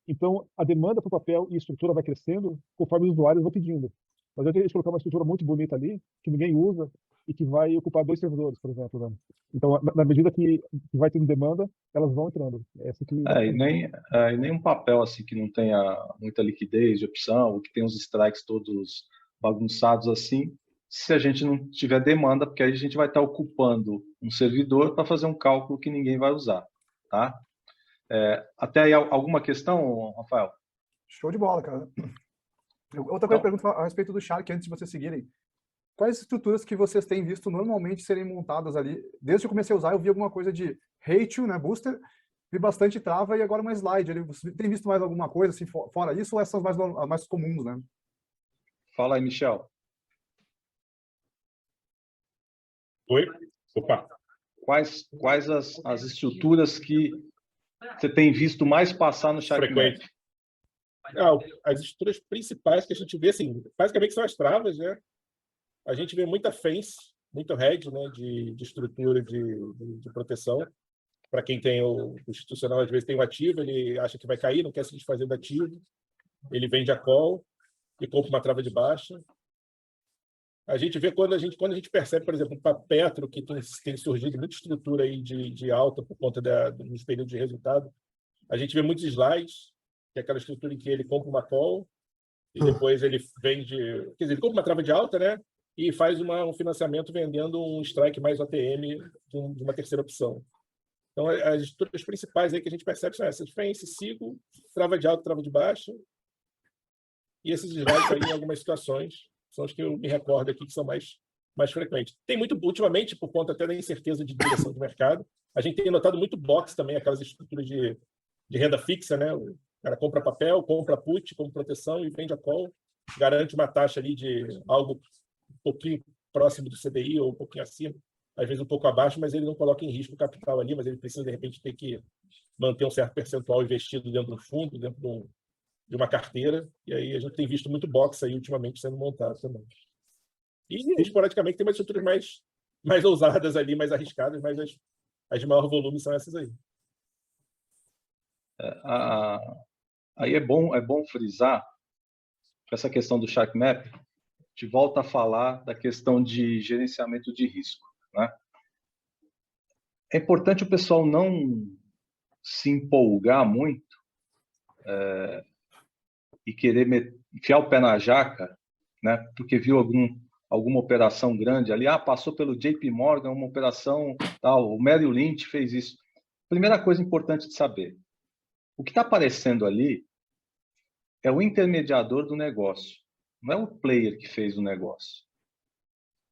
Então, a demanda por papel e estrutura vai crescendo conforme os usuários vão pedindo. Mas eu tenho que colocar uma estrutura muito bonita ali, que ninguém usa, e que vai ocupar 2 servidores, por exemplo, né? Então, na medida que vai tendo demanda, elas vão entrando. Essa que E nem um papel assim que não tenha muita liquidez de opção, ou que tem os strikes todos bagunçados assim, se a gente não tiver demanda, porque aí a gente vai estar ocupando um servidor para fazer um cálculo que ninguém vai usar, tá? Até aí alguma questão, Rafael? Show de bola, cara. Outra coisa que eu pergunto a respeito do Shark, antes de vocês seguirem. Quais estruturas que vocês têm visto normalmente serem montadas ali? Desde que eu comecei a usar, eu vi alguma coisa de ratio, né, booster, vi bastante trava e agora uma slide. Você tem visto mais alguma coisa assim, fora isso, ou essas mais comuns, né? Fala aí, Michel. Oi? Opa. Quais as estruturas que você tem visto mais passar no Shark Map? As estruturas principais que a gente vê, assim, basicamente são as travas, né? A gente vê muita fence, muito hedge, né, de estrutura de proteção. Para quem tem o institucional, às vezes tem o ativo, ele acha que vai cair, não quer se desfazer do ativo, ele vende a call e compra uma trava de baixa. A gente vê quando a gente percebe, por exemplo, para Petro, que tem surgido muita estrutura aí de alta por conta dos períodos de resultado, a gente vê muitos slides, que é aquela estrutura em que ele compra uma call e depois ele vende, quer dizer, ele compra uma trava de alta, né? E faz um financiamento vendendo um strike mais OTM de uma terceira opção. Então, as estruturas principais aí que a gente percebe são essas: fence, sigo, trava de alta, trava de baixa. E esses slides aí, em algumas situações, são os que eu me recordo aqui que são mais frequentes. Tem muito, ultimamente, por conta até da incerteza de direção do mercado, a gente tem notado muito box também, aquelas estruturas de renda fixa, né? O cara compra papel, compra put, compra proteção e vende a call, garante uma taxa ali de algo um pouquinho próximo do CDI ou um pouquinho acima, às vezes um pouco abaixo, mas ele não coloca em risco o capital ali, mas ele precisa, de repente, ter que manter um certo percentual investido dentro de um fundo, dentro de uma carteira, e aí a gente tem visto muito box aí ultimamente sendo montado também. E, esporadicamente, tem umas estruturas mais ousadas ali, mais arriscadas, mas as de maior volume são essas aí. Aí é bom frisar essa questão do Shark Map. A gente volta a falar da questão de gerenciamento de risco, né? É importante o pessoal não se empolgar muito e querer enfiar o pé na jaca, né? Porque viu alguma operação grande ali, passou pelo JP Morgan, uma operação tal, o Merrill Lynch fez isso. Primeira coisa importante de saber, o que está aparecendo ali é o intermediador do negócio, não é o player que fez o negócio.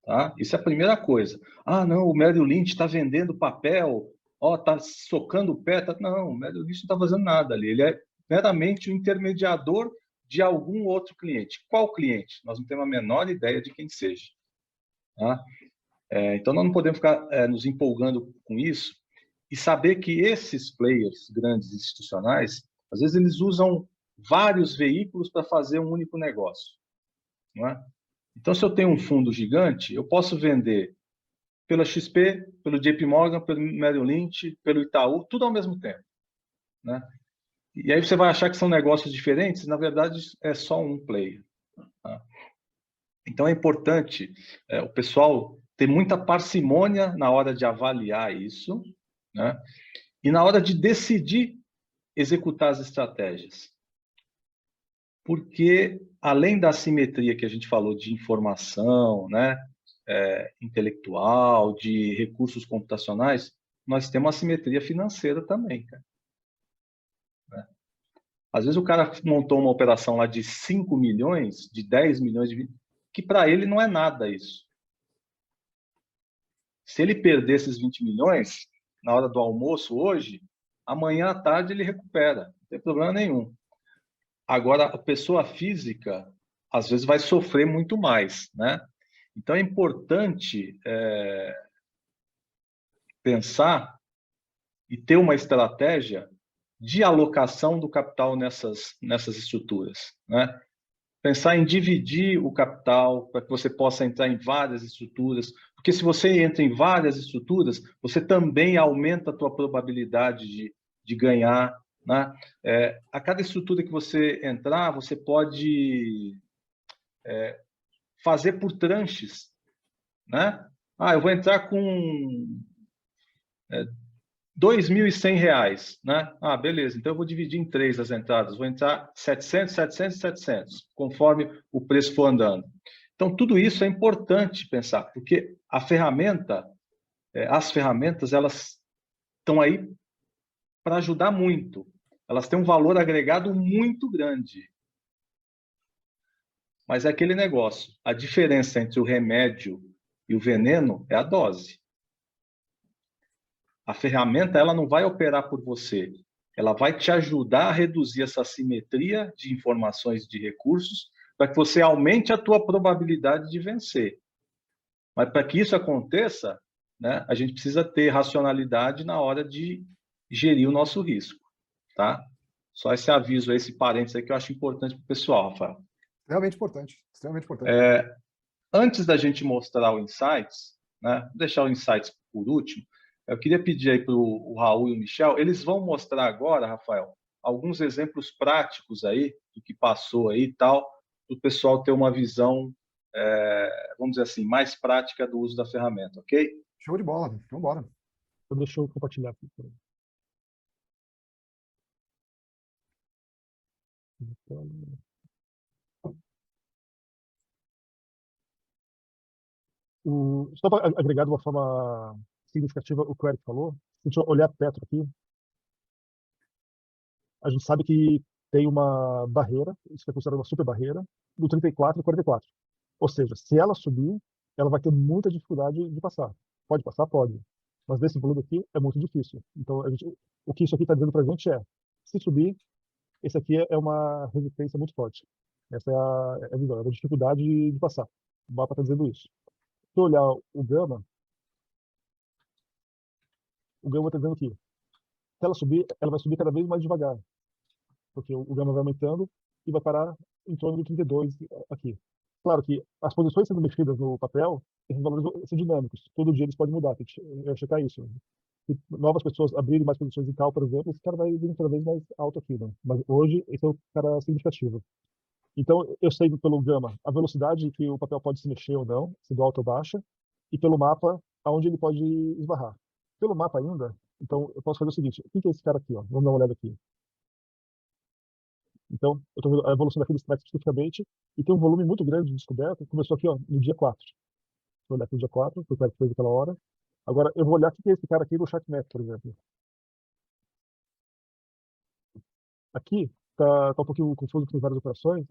Tá? Isso é a primeira coisa. Não, o Merrill Lynch está vendendo papel, está socando o pé. Não, o Merrill Lynch não está fazendo nada ali. Ele é meramente o intermediador de algum outro cliente. Qual cliente? Nós não temos a menor ideia de quem seja. Tá? Então, nós não podemos ficar nos empolgando com isso e saber que esses players grandes institucionais, às vezes eles usam vários veículos para fazer um único negócio. Não é? Então, se eu tenho um fundo gigante, eu posso vender pela XP, pelo JP Morgan, pelo Merrill Lynch, pelo Itaú, tudo ao mesmo tempo. Né? E aí você vai achar que são negócios diferentes, na verdade é só um player. Tá? Então é importante o pessoal ter muita parcimônia na hora de avaliar isso, né? E na hora de decidir executar as estratégias. Porque, além da assimetria que a gente falou de informação, né, intelectual, de recursos computacionais, nós temos assimetria financeira também. Cara. Às vezes o cara montou uma operação lá de 5 milhões, de 10 milhões, que para ele não é nada isso. Se ele perder esses 20 milhões na hora do almoço hoje, amanhã à tarde ele recupera, não tem problema nenhum. Agora, a pessoa física, às vezes, vai sofrer muito mais, né? Então, é importante pensar e ter uma estratégia de alocação do capital nessas estruturas, né? Pensar em dividir o capital para que você possa entrar em várias estruturas, porque se você entra em várias estruturas, você também aumenta a tua probabilidade de ganhar, né? A cada estrutura que você entrar, você pode fazer por tranches, né? Eu vou entrar com R$2.100, né? Beleza, então eu vou dividir em 3 as entradas, vou entrar 700, 700 e 700, conforme o preço for andando. Então, tudo isso é importante pensar, porque as ferramentas, elas estão aí para ajudar muito. Elas têm um valor agregado muito grande. Mas é aquele negócio, a diferença entre o remédio e o veneno é a dose. A ferramenta, ela não vai operar por você. Ela vai te ajudar a reduzir essa assimetria de informações de recursos para que você aumente a tua probabilidade de vencer. Mas para que isso aconteça, né, a gente precisa ter racionalidade na hora de gerir o nosso risco, tá? Só esse aviso, esse parênteses aí que eu acho importante para o pessoal, Rafael. Extremamente importante, extremamente importante. Antes da gente mostrar o Insights, né, vou deixar o Insights por último, eu queria pedir aí para o Raul e o Michel, eles vão mostrar agora, Rafael, alguns exemplos práticos aí, do que passou aí e tal, para o pessoal ter uma visão, vamos dizer assim, mais prática do uso da ferramenta, ok? Show de bola, vamos embora. Então, deixa eu compartilhar aqui. Só para agregar de uma forma significativa o que o Eric falou, se a gente olhar Petro aqui, a gente sabe que tem uma barreira, isso é considerado uma super barreira, do 34 e 44. Ou seja, se ela subir, ela vai ter muita dificuldade de passar. Pode passar? Pode. Mas desse volume aqui é muito difícil. Então, o que isso aqui está dizendo para a gente é, se subir, esse aqui é uma resistência muito forte. Essa é a visão, é a dificuldade de passar. O mapa está dizendo isso. Se eu olhar o gama está dizendo que se ela subir, ela vai subir cada vez mais devagar, porque o gama vai aumentando e vai parar em torno do 32 aqui. Claro que as posições sendo mexidas no papel, esses valores são dinâmicos. Todo dia eles podem mudar, tem que checar isso. Se novas pessoas abrirem mais posições em cal, por exemplo, esse cara vai vir cada vez mais alto aqui, né? Mas hoje, esse é o cara significativo. Então, eu sei pelo gama a velocidade que o papel pode se mexer ou não, se do alto ou baixa, e pelo mapa, aonde ele pode esbarrar. Pelo mapa ainda, então, eu posso fazer o seguinte, o que é esse cara aqui? Ó? Vamos dar uma olhada aqui. Então, eu estou vendo a evolução daquele strike especificamente, e tem um volume muito grande de descoberta, começou aqui ó, no dia 4. Vou olhar aqui no dia 4, foi o cara que fez aquela hora. Agora, eu vou olhar o que é esse cara aqui no ChartMap, por exemplo. Aqui, tá um pouquinho confuso, que tem várias operações,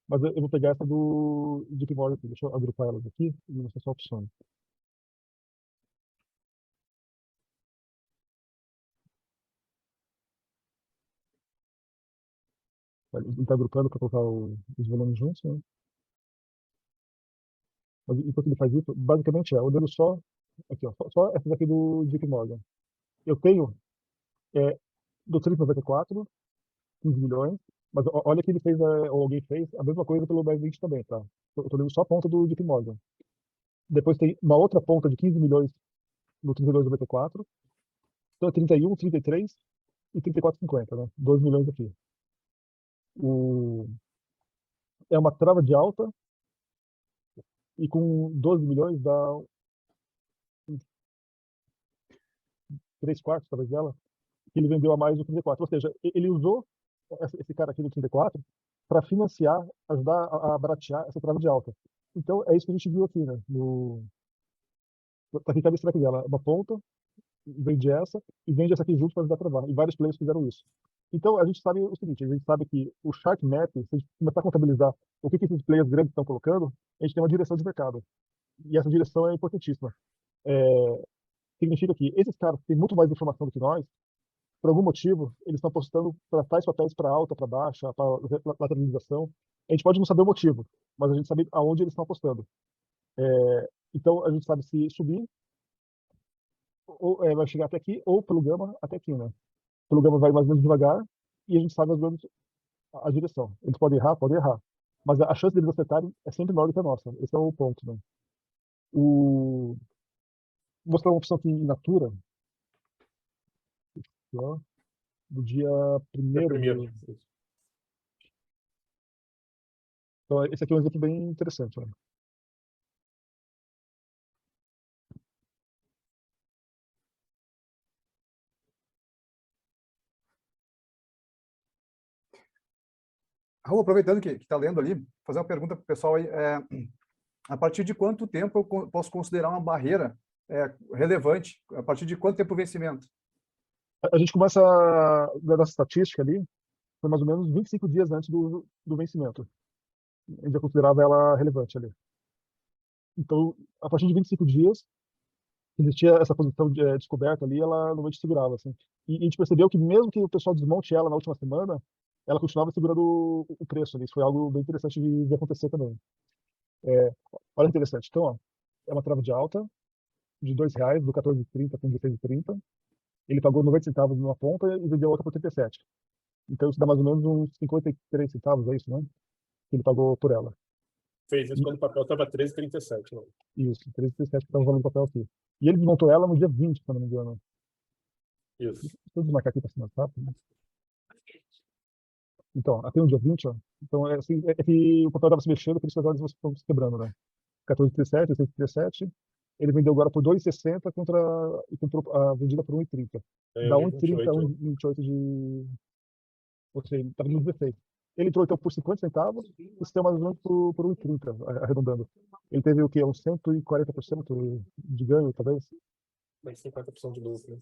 mas eu vou pegar essa do JP Morgan aqui. Deixa eu agrupar elas aqui e mostrar só opções. Ele está agrupando para colocar os volumes juntos, né? Mas enquanto ele faz isso, basicamente olhando só aqui, ó, só essas aqui do JP Morgan. Eu tenho do 394, 15 milhões, mas olha que ele fez, ou alguém fez, a mesma coisa pelo 1020 também, tá? Eu tô lendo só a ponta do JP Morgan. Depois tem uma outra ponta de 15 milhões no 32,94. Então é 31, 33 e 34,50, né? 2 milhões aqui. É uma trava de alta e com 12 milhões dá 3 quartos, talvez, dela, que ele vendeu a mais do 34. Ou seja, ele usou esse cara aqui do 34 para financiar, ajudar a baratear essa trava de alta. Então, é isso que a gente viu aqui, né? Tá aqui cada strike dela. Uma ponta, vende essa, e vende essa aqui junto para ajudar a travar. E vários players fizeram isso. Então, a gente sabe o seguinte, a gente sabe que o chart map, se a gente começar a contabilizar o que esses players grandes estão colocando, a gente tem uma direção de mercado. E essa direção é importantíssima. Significa que esses caras têm muito mais informação do que nós, por algum motivo, eles estão apostando para tais papéis para alta, para baixa, para lateralização. A gente pode não saber o motivo, mas a gente sabe aonde eles estão apostando. Então, a gente sabe se subir, ou vai chegar até aqui, ou pelo gama até aqui, né? Pelo gama vai mais ou menos devagar, e a gente sabe mais ou menos a direção. Eles podem errar, mas a chance deles acertarem é sempre maior do que a nossa. Esse é o ponto, né? Vou mostrar uma opção aqui em Natura, ó, do dia É 1º. primeiro. Então, esse aqui é um exemplo bem interessante. Ó. Raul, aproveitando que está lendo ali, fazer uma pergunta para o pessoal aí. A partir de quanto tempo eu posso considerar uma barreira relevante? A partir de quanto tempo o vencimento? A gente começa, da nossa estatística ali, foi mais ou menos 25 dias antes do vencimento. A gente já considerava ela relevante ali. Então, a partir de 25 dias, existia essa posição descoberta ali, ela normalmente segurava, assim. E a gente percebeu que mesmo que o pessoal desmonte ela na última semana, ela continuava segurando o preço ali. Isso foi algo bem interessante de acontecer também. Olha que interessante. Então, ó, é uma trava de alta de R$2, do 14,30 para 16,30. Ele pagou 90 centavos numa ponta e vendeu outra por 37. Então, isso dá mais ou menos uns 53 centavos, é isso, né? Que ele pagou por ela. Fez isso quando o papel estava 13,37. Não. Isso, 13,37 que estava valendo o papel aqui. E ele desmontou ela no dia 20, se eu não me engano. Isso. Deixa eu desmarcar aqui para cima, tá? Então, até o dia 20, ó. Então, assim, é que o papel estava se mexendo, por isso que as ordens estão se quebrando, né? 14,37, 16,37. Ele vendeu agora por 2,60 e comprou a vendida por 1,30. Dá 1,30, 1,28 de... Ou seja, ele estava no 16. Ele entrou então por 50 centavos e saiu mais ou menos por 1,30, arredondando. Ele teve o quê? Uns 140% de ganho, talvez? Mais 50% de lucro.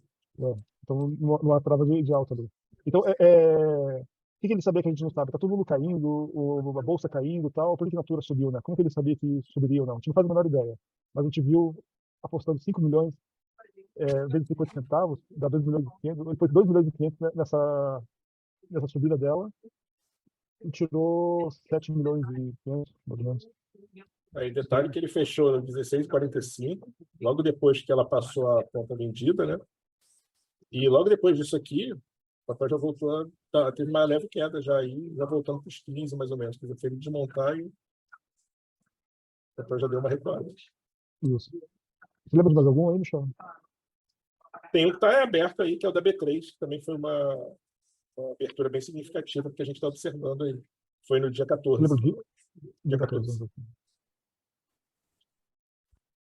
Então, numa trava de alta ali. Então, o que ele sabia que a gente não sabe? Tá todo mundo caindo, a bolsa caindo e tal. Por que a Natura subiu, né? Como que ele sabia que subiria ou não? A gente não faz a menor ideia. Mas a gente viu apostando 5 milhões vezes 50 centavos, dá 2 milhões e 500, depois 2 milhões e 500 nessa subida dela, e tirou 7 milhões e 500, mais ou menos. Aí, detalhe que ele fechou no 16,45, logo depois que ela passou a ponta vendida, né? E logo depois disso aqui, o papel já voltou, teve uma leve queda já aí, já voltando para os 15, mais ou menos. Quer dizer, ele desmontar e o papel já deu uma recuada. Isso. Você lembra de mais algum aí, Michel? Tem o que está aberto aí, que é o da B3, que também foi uma abertura bem significativa, que a gente está observando aí. Foi no dia 14. Você lembra de? Dia 14.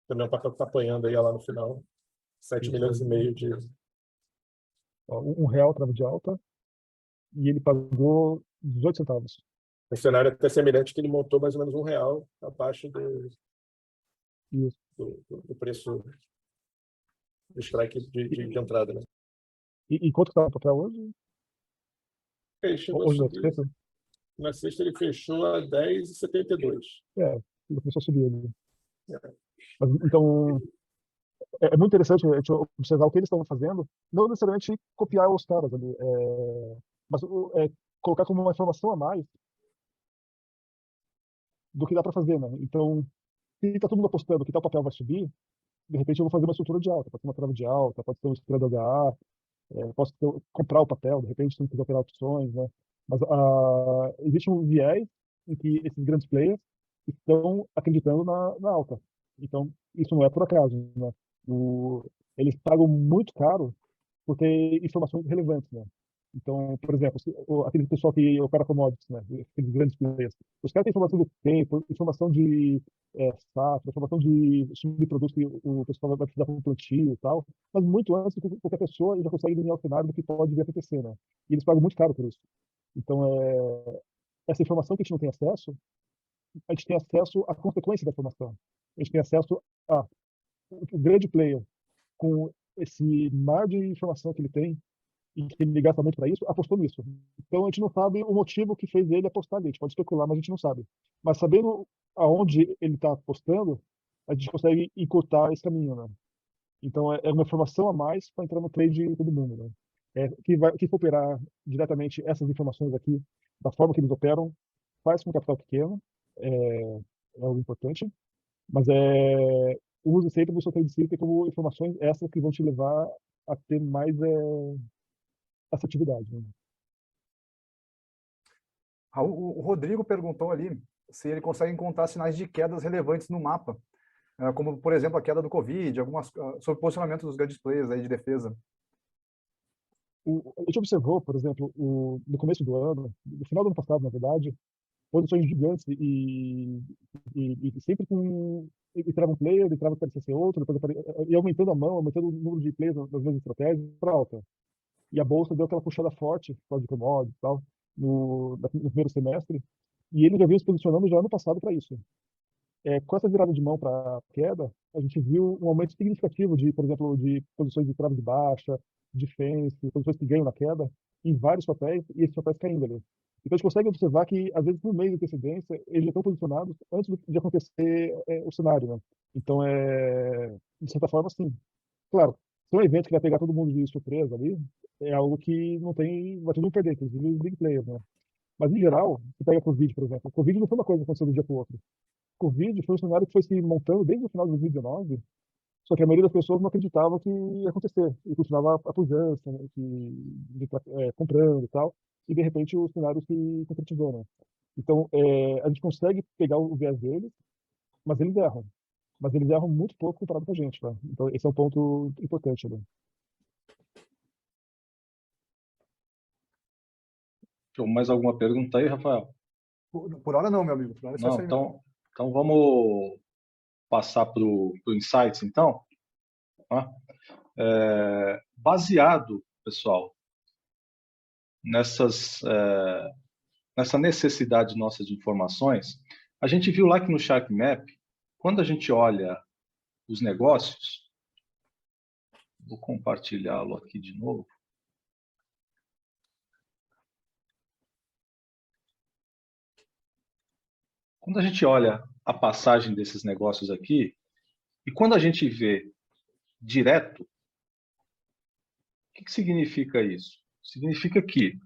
Também é um papel que está apanhando aí lá no final. 7 milhões e meio de... R$1 trava de alta e ele pagou 18 centavos. Um cenário até semelhante que ele montou mais ou menos R$1 abaixo do preço do strike de entrada, né? E quanto está o papel hoje? Ele chegou Hoje a subir. Na sexta ele fechou a 10,72. Ele começou a subir ali. Mas, então, é muito interessante a gente observar o que eles estão fazendo, não necessariamente copiar os caras ali, mas colocar como uma informação a mais do que dá para fazer, né? Então, se está todo mundo apostando que tal papel vai subir, de repente eu vou fazer uma estrutura de alta, pode ser uma trava de alta, pode ser um spread HA, posso comprar o papel, de repente tem que operar opções, né? Mas existe um viés em que esses grandes players estão acreditando na alta. Então, isso não é por acaso, né? Eles pagam muito caro por ter informações relevantes, né? Então, por exemplo, aquele pessoal que opera commodities, né? Aqueles grandes players, os caras têm informação do tempo, informação de safra, informação de subprodutos que o pessoal vai precisar para um plantio e tal, mas muito antes de qualquer pessoa ele já consegue desenhar o cenário do que pode vir a acontecer, né? E eles pagam muito caro por isso. Então, essa informação que a gente não tem acesso, a gente tem acesso à consequência da informação. A gente tem acesso a o grande player com esse mar de informação que ele tem e que ele gasta muito para isso, apostou nisso. Então a gente não sabe o motivo que fez ele apostar ali. A gente pode especular, mas a gente não sabe. Mas sabendo aonde ele está apostando, a gente consegue encurtar esse caminho, né? Então é uma informação a mais para entrar no trade de todo mundo, né? Quem for operar diretamente essas informações aqui, da forma que eles operam, faz com capital pequeno, é algo importante, mas use sempre o seu trade secret como informações essas que vão te levar a ter mais assertividade, né? Raul, o Rodrigo perguntou ali se ele consegue encontrar sinais de quedas relevantes no mapa, como, por exemplo, a queda do Covid, sobre o posicionamento dos grandes players aí de defesa. A gente observou, por exemplo, no começo do ano, no final do ano passado, na verdade, posições gigantes e sempre com entrava um player, entrava para ser outro, e aumentando a mão, aumentando o número de players nas mesmas estratégias para alta. E a bolsa deu aquela puxada forte, por causa de commodities e tal, no primeiro semestre, e ele já vinha se posicionando já ano passado para isso. Com essa virada de mão para queda, a gente viu um aumento significativo de, por exemplo, de posições de trave de baixa, defense, posições que ganham na queda, em vários papéis, e esses papéis caindo ali. Então a gente consegue observar que, às vezes, no meio da antecedência, eles já estão posicionados antes de acontecer o cenário, né? Então, de certa forma, sim. Claro, se é um evento que vai pegar todo mundo de surpresa ali, é algo que não tem, vai todo mundo perder, inclusive os big players, né? Mas, em geral, você pega a Covid, por exemplo. A Covid não foi uma coisa que aconteceu de um dia para o outro. Covid foi um cenário que foi se montando desde o final de 2019, só que a maioria das pessoas não acreditava que ia acontecer, e continuava a pujança, né, comprando e tal, e de repente o cenário se concretizou, né? Então, a gente consegue pegar o viés deles, mas eles erram. Mas eles erram muito pouco comparado com a gente, tá? Então, esse é um ponto importante, né? Mais alguma pergunta aí, Rafael? Por hora não, meu amigo. Por hora é só isso aí. Então vamos passar para o Insights, então. Baseado, pessoal, nessa necessidade nossa de informações, a gente viu lá que no Shark Map, quando a gente olha os negócios, vou compartilhá-lo aqui de novo. Quando a gente olha a passagem desses negócios aqui, e quando a gente vê direto, o que significa isso? Significa que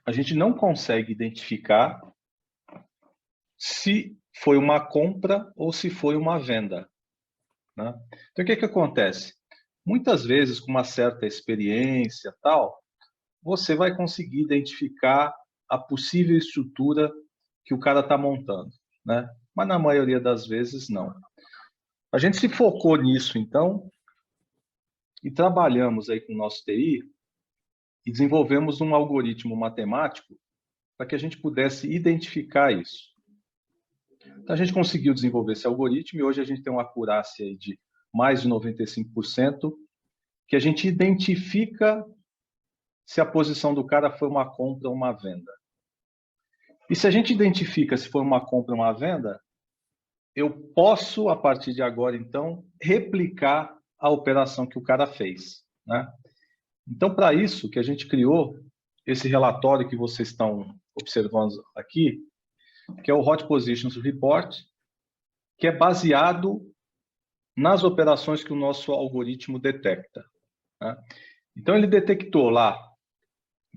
a gente não consegue identificar se foi uma compra ou se foi uma venda, né? Então, o que acontece? Muitas vezes, com uma certa experiência, você vai conseguir identificar a possível estrutura que o cara está montando, né? Mas na maioria das vezes não. A gente se focou nisso, então, e trabalhamos aí com o nosso TI e desenvolvemos um algoritmo matemático para que a gente pudesse identificar isso. Então, a gente conseguiu desenvolver esse algoritmo e hoje a gente tem uma acurácia aí de mais de 95%, que a gente identifica se a posição do cara foi uma compra ou uma venda. E se a gente identifica se foi uma compra ou uma venda, eu posso, a partir de agora, então, replicar a operação que o cara fez, né? Então, para isso que a gente criou esse relatório que vocês estão observando aqui, que é o Hot Positions Report, que é baseado nas operações que o nosso algoritmo detecta, né? Então, ele detectou lá,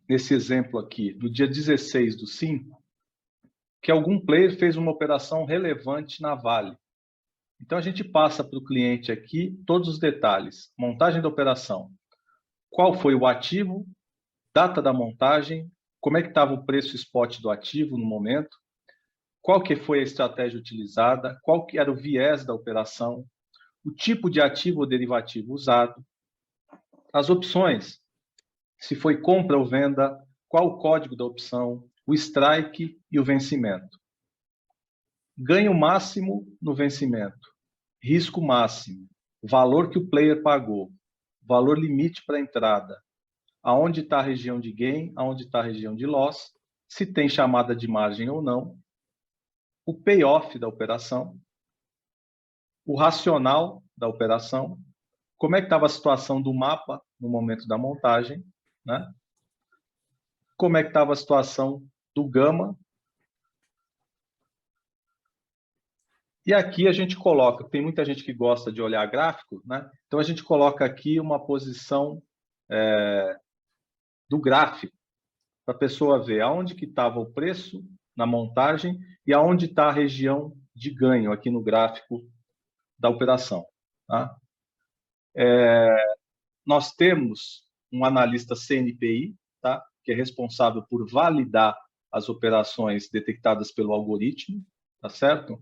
nesse exemplo aqui, no dia 16/5, que algum player fez uma operação relevante na Vale. Então, a gente passa para o cliente aqui todos os detalhes. Montagem da operação. Qual foi o ativo, data da montagem, como é que estava o preço spot do ativo no momento, qual que foi a estratégia utilizada, qual que era o viés da operação, o tipo de ativo ou derivativo usado, as opções, se foi compra ou venda, qual o código da opção, o strike e o vencimento. Ganho máximo no vencimento, risco máximo, valor que o player pagou, valor limite para entrada, aonde está a região de gain, aonde está a região de loss, se tem chamada de margem ou não, o payoff da operação, o racional da operação, como é que estava a situação do mapa no momento da montagem né? Como é que estava a situação do Gama. E aqui a gente coloca, tem muita gente que gosta de olhar gráfico, né? Então a gente coloca aqui uma posição do gráfico, para a pessoa ver aonde que estava o preço na montagem e aonde está a região de ganho aqui no gráfico da operação. Tá? Nós temos um analista CNPI, tá? Que é responsável por validar as operações detectadas pelo algoritmo, tá certo?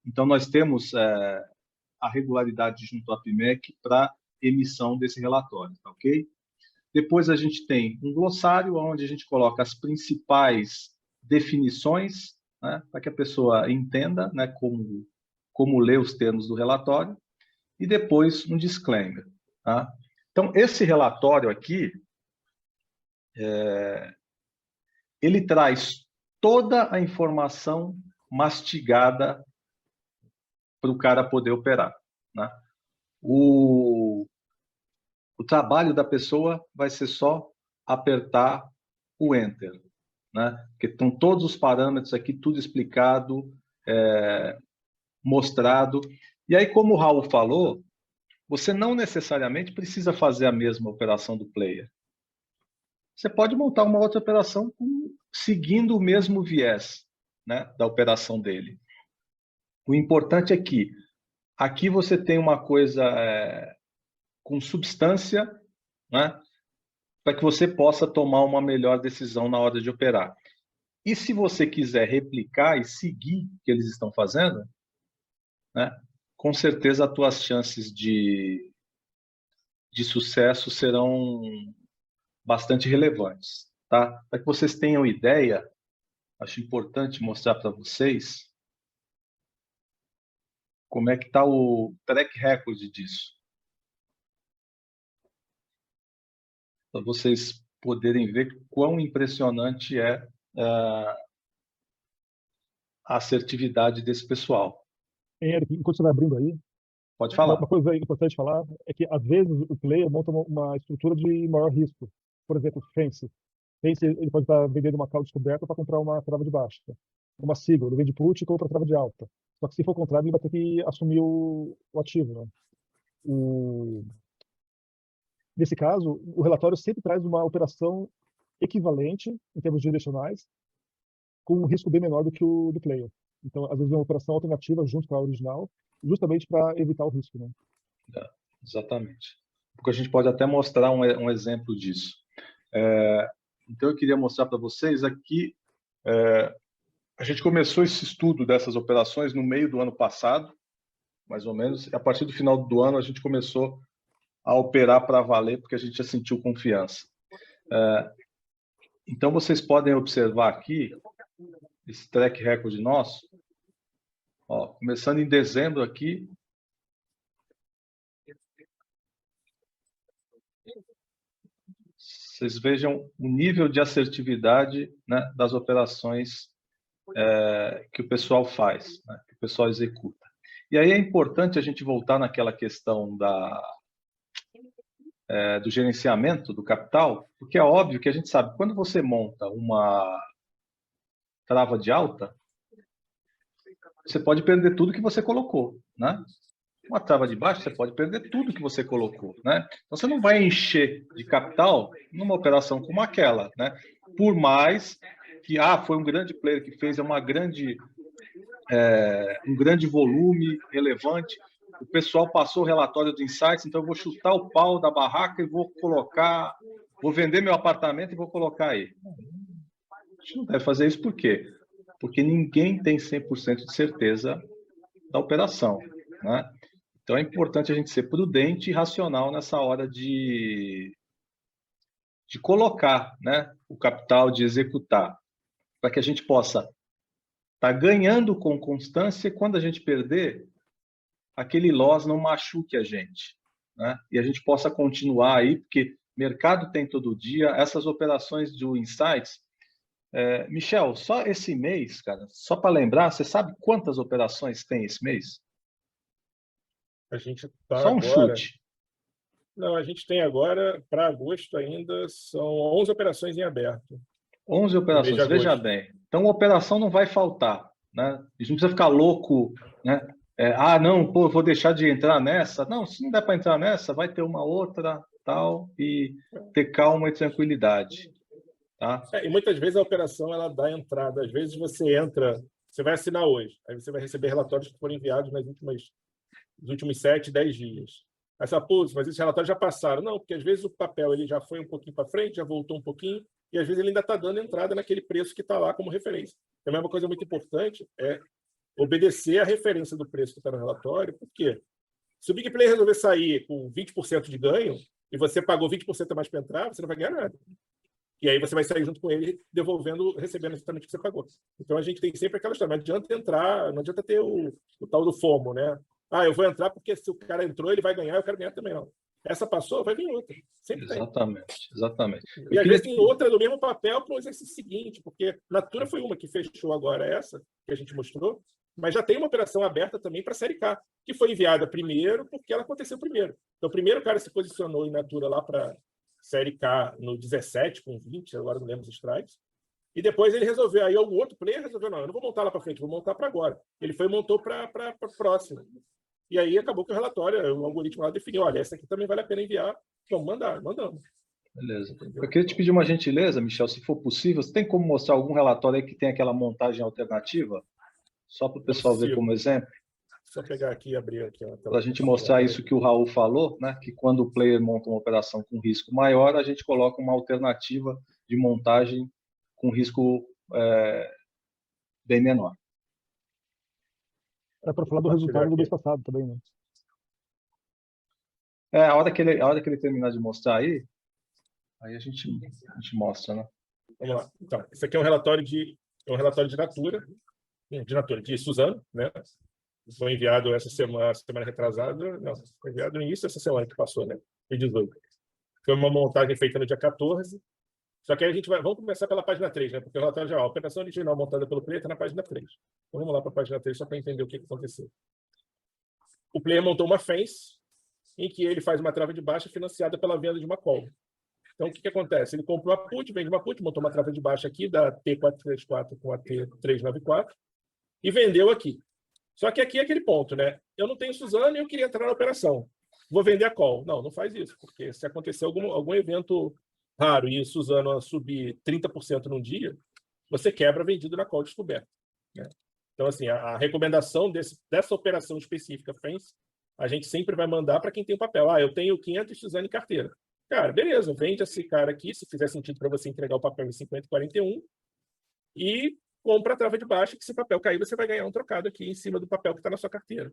Então, nós temos a regularidade junto à PMEC para emissão desse relatório, tá ok? Depois a gente tem um glossário, onde a gente coloca as principais definições, né, para que a pessoa entenda, né, como ler os termos do relatório, e depois um disclaimer. Tá? Então, esse relatório aqui, ele traz toda a informação mastigada para o cara poder operar. Né? O trabalho da pessoa vai ser só apertar o Enter. Né? Porque estão todos os parâmetros aqui, tudo explicado, mostrado. E aí, como o Raul falou, você não necessariamente precisa fazer a mesma operação do player. Você pode montar uma outra operação seguindo o mesmo viés, né, da operação dele. O importante é que aqui você tem uma coisa com substância, né, para que você possa tomar uma melhor decisão na hora de operar. E se você quiser replicar e seguir o que eles estão fazendo, né, com certeza as tuas chances de sucesso serão bastante relevantes. Tá? Para que vocês tenham ideia, acho importante mostrar para vocês como é que está o track record disso. Para vocês poderem ver quão impressionante é a assertividade desse pessoal. Eric, enquanto você vai abrindo aí, Pode falar. uma coisa importante falar é que, às vezes, o player monta uma estrutura de maior risco. Por exemplo, Fence. Fence, ele pode estar vendendo uma call descoberta para comprar uma trava de baixa. Uma sigla, ele vende put e compra trava de alta. Só que, se for o contrário, ele vai ter que assumir o ativo. Né? Nesse caso, o relatório sempre traz uma operação equivalente, em termos direcionais, com um risco bem menor do que o do player. Então, às vezes, é uma operação alternativa junto com a original, justamente para evitar o risco. Né? Exatamente. Porque a gente pode até mostrar um exemplo disso. Então, eu queria mostrar para vocês aqui, a gente começou esse estudo dessas operações no meio do ano passado, mais ou menos, e a partir do final do ano a gente começou a operar para valer, porque a gente já sentiu confiança. Então, vocês podem observar aqui, esse track record nosso, ó, começando em dezembro aqui, vocês vejam o nível de assertividade, né, das operações que o pessoal faz, né, que o pessoal executa. E aí é importante a gente voltar naquela questão do gerenciamento do capital, porque é óbvio que a gente sabe, quando você monta uma trava de alta, você pode perder tudo que você colocou, né? Uma trava de baixa, você pode perder tudo que você colocou, né? Então, você não vai encher de capital numa operação como aquela, né? Por mais que, foi um grande player que fez um grande volume relevante, o pessoal passou o relatório do Insights, então eu vou chutar o pau da barraca e vou vender meu apartamento e vou colocar aí. A gente não deve fazer isso por quê? Porque ninguém tem 100% de certeza da operação, né? Então é importante a gente ser prudente e racional nessa hora de colocar, né, o capital, de executar, para que a gente possa estar ganhando com constância, e quando a gente perder, aquele loss não machuque a gente, né? E a gente possa continuar aí, porque mercado tem todo dia, essas operações do Insights. Michel, só esse mês, cara, só para lembrar, você sabe quantas operações tem esse mês? A gente está Só um agora, chute. Não, a gente tem agora, para agosto ainda, são 11 operações em aberto. 11 operações, veja bem. Então, a operação não vai faltar, né? A gente não precisa ficar louco, né? Não, pô, vou deixar de entrar nessa. Não, se não der para entrar nessa, vai ter uma outra, tal, e ter calma e tranquilidade, tá? E muitas vezes a operação ela dá entrada. Às vezes você entra, você vai assinar hoje, aí você vai receber relatórios que foram enviados nos últimos 7, 10 dias. Aí você fala, pô, mas esses relatórios já passaram. Não, porque às vezes o papel ele já foi um pouquinho para frente, já voltou um pouquinho, e às vezes ele ainda está dando entrada naquele preço que está lá como referência. Também uma coisa muito importante é obedecer a referência do preço que está no relatório, porque se o Big Player resolver sair com 20% de ganho e você pagou 20% a mais para entrar, você não vai ganhar nada. E aí você vai sair junto com ele, recebendo exatamente o que você pagou. Então a gente tem sempre aquela história, não adianta entrar, não adianta ter o tal do FOMO, né? Eu vou entrar porque se o cara entrou, ele vai ganhar, eu quero ganhar também, não. Essa passou, vai vir outra. Sempre tem. Exatamente. E às vezes tem outra do mesmo papel para o exercício seguinte, porque Natura foi uma que fechou agora essa, que a gente mostrou, mas já tem uma operação aberta também para a Série K, que foi enviada primeiro porque ela aconteceu primeiro. Então, primeiro o cara se posicionou em Natura lá para Série K no 17, com 20, agora não lembro os strikes, e depois ele resolveu, aí o outro player resolveu, não, eu não vou montar lá para frente, vou montar para agora. Ele foi e montou para próxima. E aí acabou que o relatório, o algoritmo lá definiu, olha, essa aqui também vale a pena enviar, vamos mandar, mandamos. Beleza. Eu queria te pedir uma gentileza, Michel, se for possível, você tem como mostrar algum relatório aí que tem aquela montagem alternativa? Só para o pessoal ver como exemplo? Só pegar aqui e abrir aqui. Para a gente mostrar isso que o Raul falou, né? Que quando o player monta uma operação com risco maior, a gente coloca uma alternativa de montagem com risco bem menor. É para falar do resultado do mês passado também, né? A hora que ele terminar de mostrar aí a gente mostra, né? Vamos lá. Então, esse aqui é um relatório de Natura, de Suzano, né? Foi enviado essa semana retrasada, não, foi enviado no início dessa semana que passou, né? Dia 18. Foi uma montagem feita no dia 14. Só que aí vamos começar pela página 3, né? Porque o relatório já, a operação original montada pelo player está na página 3. Então vamos lá para a página 3 só para entender o que aconteceu. O player montou uma fence em que ele faz uma trava de baixa financiada pela venda de uma call. Então o que acontece? Ele comprou a put, vende uma put, montou uma trava de baixa aqui da T434 com a T394 e vendeu aqui. Só que aqui é aquele ponto, né? Eu não tenho Suzano e eu queria entrar na operação. Vou vender a call. Não faz isso, porque se acontecer algum evento raro e Suzano subir 30% num dia, você quebra vendido na call descoberta, né? Então, assim, a recomendação dessa operação específica, FENS, a gente sempre vai mandar para quem tem o papel. Eu tenho 500 Suzano em carteira. Cara, beleza, vende esse cara aqui, se fizer sentido para você entregar o papel em 50,41 e compra a trava de baixa, que se o papel cair, você vai ganhar um trocado aqui em cima do papel que está na sua carteira.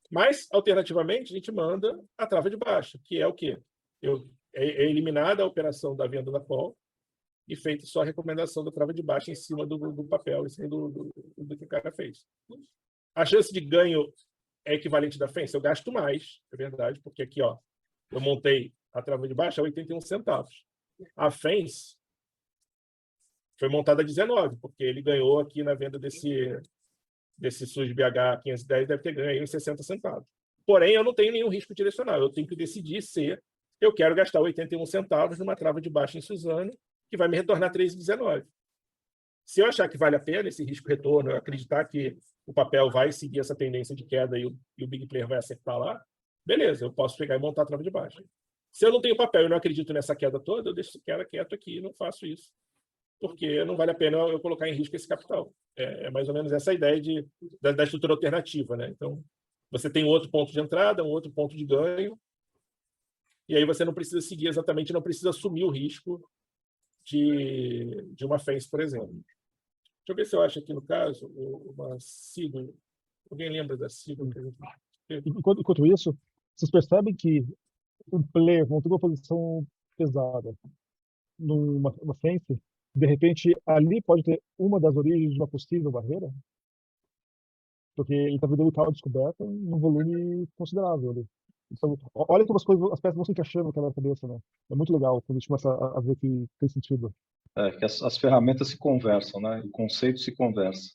Mas, alternativamente, a gente manda a trava de baixa, que é o quê? É eliminada a operação da venda da call e feita só a recomendação da trava de baixa em cima do papel, em cima do que o cara fez. A chance de ganho é equivalente da FENS? Eu gasto mais, é verdade, porque aqui eu montei a trava de baixa a 81 centavos. A FENS foi montada a 19, porque ele ganhou aqui na venda desse SUS BH 510, deve ter ganho aí uns 60 centavos. Porém, eu não tenho nenhum risco direcional. Eu tenho que decidir se eu quero gastar 81 centavos numa trava de baixa em Suzano, que vai me retornar 3,19. Se eu achar que vale a pena esse risco-retorno, eu acreditar que o papel vai seguir essa tendência de queda e o Big Player vai acertar lá, beleza, eu posso pegar e montar a trava de baixa. Se eu não tenho papel e não acredito nessa queda toda, eu deixo esse cara quieto aqui e não faço isso, porque não vale a pena eu colocar em risco esse capital. É mais ou menos essa a ideia da estrutura alternativa, né? Então, você tem um outro ponto de entrada, um outro ponto de ganho, e aí você não precisa seguir exatamente, não precisa assumir o risco de uma FENS, por exemplo. Deixa eu ver se eu acho aqui no caso uma sigla. Alguém lembra da sigla? Enquanto isso, vocês percebem que um player montou uma posição pesada numa FENS, de repente ali pode ter uma das origens de uma possível barreira? Porque ele está vendendo call descoberta num volume considerável ali. Então, olha como as peças vão se encaixando naquela cabeça, né? É muito legal quando a gente começa a ver que tem sentido. Que as ferramentas se conversam, né? O conceito se conversa.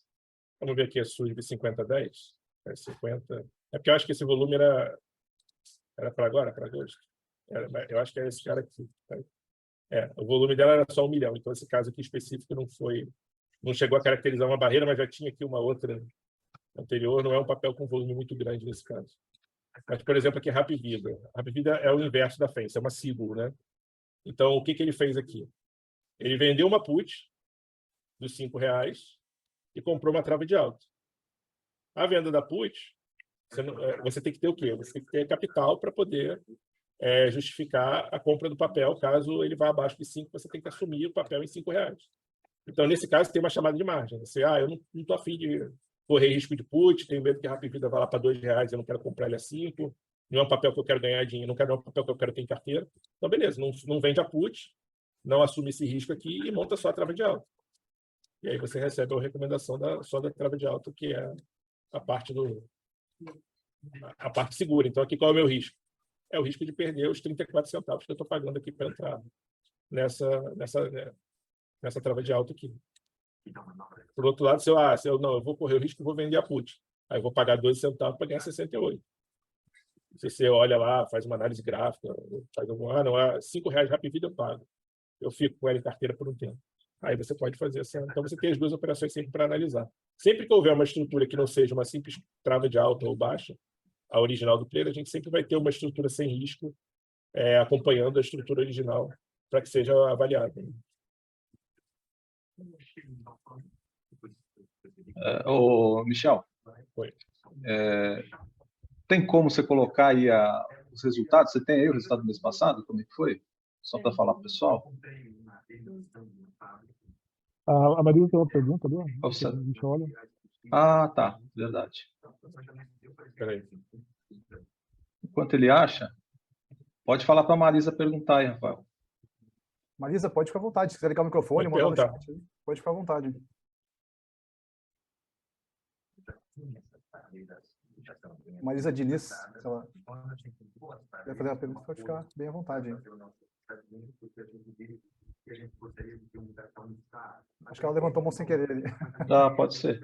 Vamos ver aqui a SUSB 5010. 50. É porque eu acho que esse volume era para agora, para agosto. Eu acho que era esse cara aqui. O volume dela era só 1 milhão. Então, esse caso aqui específico não chegou a caracterizar uma barreira, mas já tinha aqui uma outra anterior. Não é um papel com volume muito grande nesse caso. Mas, por exemplo, aqui Hapvida. Hapvida é o inverso da FENS, é uma SIGL, né? Então, o que ele fez aqui? Ele vendeu uma put dos R$5 e comprou uma trava de alta. A venda da put, você tem que ter o quê? Você tem que ter capital para poder justificar a compra do papel. Caso ele vá abaixo de 5, você tem que assumir o papel em R$5. Então, nesse caso, tem uma chamada de margem. Você, eu não estou afim de correr risco de put, tenho medo que a Hapvida vá lá para R$2, eu não quero comprar ele a 5, não é um papel que eu quero ganhar dinheiro, não é um papel que eu quero ter em carteira. Então, beleza, não vende a put, não assume esse risco aqui e monta só a trava de alta. E aí você recebe a recomendação só da trava de alta, que é a parte segura. Então, aqui qual é o meu risco? É o risco de perder os 34 centavos que eu estou pagando aqui para entrar nessa trava de alta aqui. Por outro lado, se eu vou correr o risco, vou vender a put. Aí eu vou pagar 12 centavos para ganhar 68. Se você olha lá, faz uma análise gráfica, faz R$5 Hapvida eu pago. Eu fico com ela em carteira por um tempo. Aí você pode fazer assim. Então, você tem as duas operações sempre para analisar. Sempre que houver uma estrutura que não seja uma simples trava de alta ou baixa, a original do player, a gente sempre vai ter uma estrutura sem risco, acompanhando a estrutura original, para que seja avaliada. Michel, Oi. Tem como você colocar aí os resultados? Você tem aí o resultado do mês passado? Como é que foi? Só para falar para o pessoal. A Marisa tem uma pergunta ali, ó. Você... A gente olha. Tá. Verdade. Peraí. Enquanto ele acha, pode falar para a Marisa perguntar aí, Rafael. Marisa, pode ficar à vontade. Se quiser ligar o microfone, mandar no chat, pode ficar à vontade. Marisa Diniz, se ela quer fazer uma pergunta, pode ficar bem à vontade. Hein? Acho que ela levantou a mão sem querer ali. Pode ser.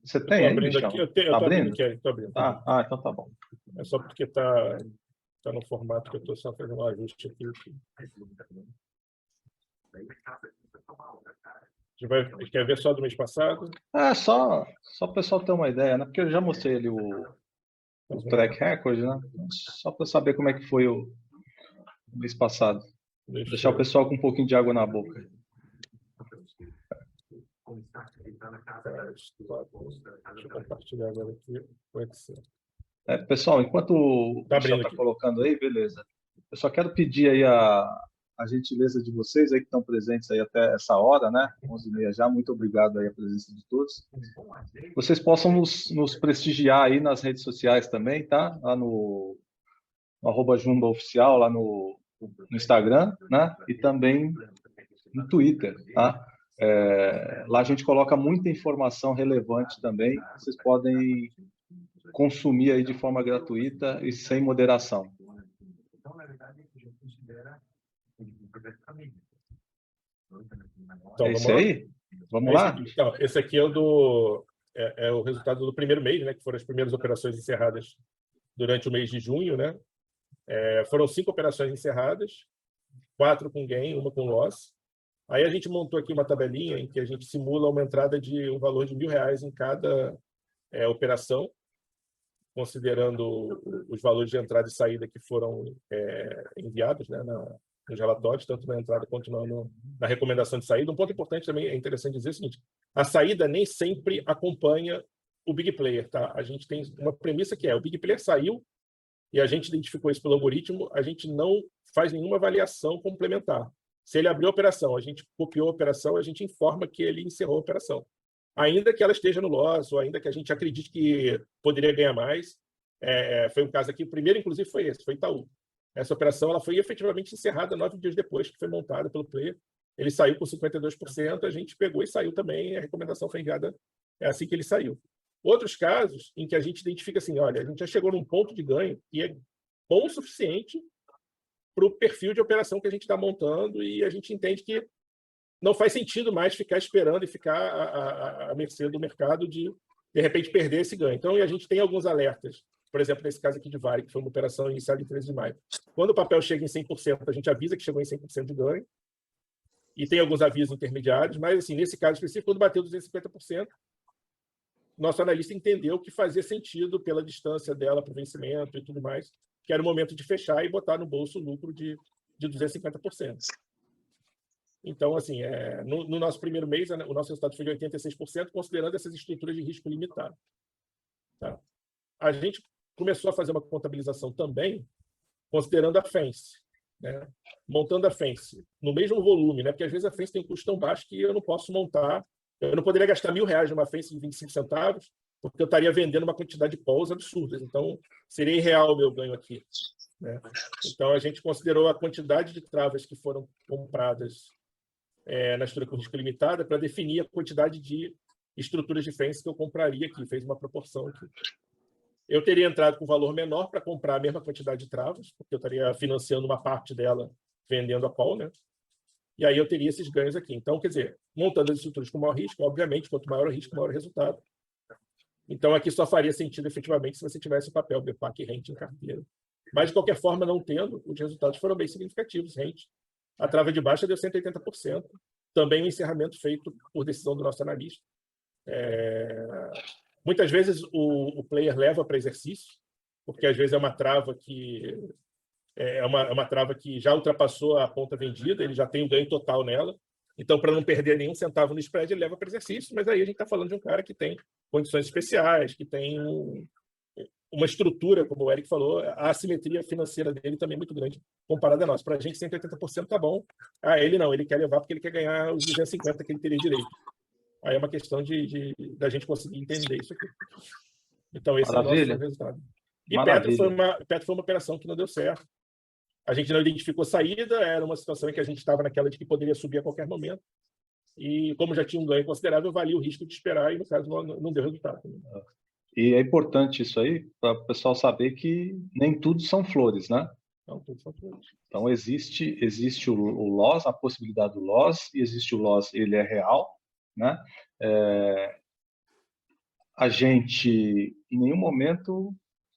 Você tem aí, Michel? Eu estou abrindo aqui. Então tá bom. É só porque está no formato que eu estou só fazendo um ajuste aqui. A gente quer ver só do mês passado? Só o pessoal ter uma ideia, né? Porque eu já mostrei ali o track record, né? Só para saber como é que foi o mês passado. Deixar o pessoal com um pouquinho de água na boca. Deixa eu compartilhar agora aqui o Excel. Pessoal, enquanto o Michel está colocando aí, beleza. Eu só quero pedir aí a gentileza de vocês aí que estão presentes aí até essa hora, né? 11h30 já. Muito obrigado aí a presença de todos. Vocês possam nos prestigiar aí nas redes sociais também, tá? Lá no @JumbaOficial, lá no Instagram, né? E também no Twitter, tá? Lá a gente coloca muita informação relevante também. Vocês podem consumir aí de forma gratuita e sem moderação. Então, esse aí? Vamos lá? Então, esse aqui é o resultado do primeiro mês, né? Que foram as primeiras operações encerradas durante o mês de junho, né? Foram 5 operações encerradas, 4 com gain, 1 com loss. Aí a gente montou aqui uma tabelinha em que a gente simula uma entrada de um valor de R$1.000 em cada operação, considerando os valores de entrada e saída que foram enviados, né, nos relatórios, tanto na entrada quanto na recomendação de saída. Um ponto importante também, é interessante dizer o seguinte: a saída nem sempre acompanha o Big Player. Tá? A gente tem uma premissa que o Big Player saiu e a gente identificou isso pelo algoritmo, a gente não faz nenhuma avaliação complementar. Se ele abriu a operação, a gente copiou a operação, a gente informa que ele encerrou a operação. Ainda que ela esteja no loss, ou ainda que a gente acredite que poderia ganhar mais. Foi um caso aqui, o primeiro, inclusive, foi Itaú. Essa operação ela foi efetivamente encerrada 9 dias depois que foi montada pelo player. Ele saiu com 52%, a gente pegou e saiu também, a recomendação foi enviada assim que ele saiu. Outros casos em que a gente identifica assim, olha, a gente já chegou num ponto de ganho que é bom o suficiente para o perfil de operação que a gente está montando e a gente entende que não faz sentido mais ficar esperando e ficar à mercê do mercado de repente, perder esse ganho. Então, a gente tem alguns alertas por exemplo, nesse caso aqui de Vale, que foi uma operação iniciada em 13 de maio. Quando o papel chega em 100%, a gente avisa que chegou em 100% de ganho, e tem alguns avisos intermediários, mas, assim, nesse caso específico, quando bateu 250%, nosso analista entendeu que fazia sentido, pela distância dela para o vencimento e tudo mais, que era o momento de fechar e botar no bolso o lucro de 250%. Então, assim, no nosso primeiro mês, o nosso resultado foi de 86%, considerando essas estruturas de risco limitado. Tá? A gente começou a fazer uma contabilização também, considerando a FENSE, né? Montando a FENSE no mesmo volume, né? Porque às vezes a FENSE tem um custo tão baixo que eu não posso montar, eu não poderia gastar R$1.000 numa FENSE de 25 centavos, porque eu estaria vendendo uma quantidade de calls absurdas. Então, seria irreal o meu ganho aqui, né? Então, a gente considerou a quantidade de travas que foram compradas na estrutura com risco limitada para definir a quantidade de estruturas de FENSE que eu compraria aqui. Fez uma proporção aqui. Eu teria entrado com valor menor para comprar a mesma quantidade de travas, porque eu estaria financiando uma parte dela vendendo a call, né? E aí eu teria esses ganhos aqui. Então, quer dizer, montando as estruturas com maior risco, obviamente, quanto maior o risco, maior o resultado. Então, aqui só faria sentido, efetivamente, se você tivesse o papel BPAC e rente em carteira. Mas, de qualquer forma, não tendo, os resultados foram bem significativos. Rente, a trava de baixa deu 180%. Também o encerramento feito por decisão do nosso analista. Muitas vezes o player leva para exercício, porque às vezes é uma trava que uma trava que já ultrapassou a ponta vendida, ele já tem o ganho total nela. Então, para não perder nenhum centavo no spread, ele leva para exercício, mas aí a gente está falando de um cara que tem condições especiais, que tem uma estrutura, como o Eric falou, a assimetria financeira dele também é muito grande comparada a nós. Para a gente, 180% está bom. Ele não, ele quer levar porque ele quer ganhar os 250 que ele teria direito. Aí é uma questão da gente conseguir entender isso aqui. Então, esse Maravilha. é o nosso resultado. E Petro foi uma operação que não deu certo. A gente não identificou saída, era uma situação em que a gente estava naquela de que poderia subir a qualquer momento. E como já tinha um ganho considerável, valia o risco de esperar e, no caso, não deu resultado. E é importante isso aí, para o pessoal saber que nem tudo são flores, né? Não, tudo são flores. Então, existe o loss, a possibilidade do loss, e existe o loss, ele é real, né? A gente, em nenhum momento,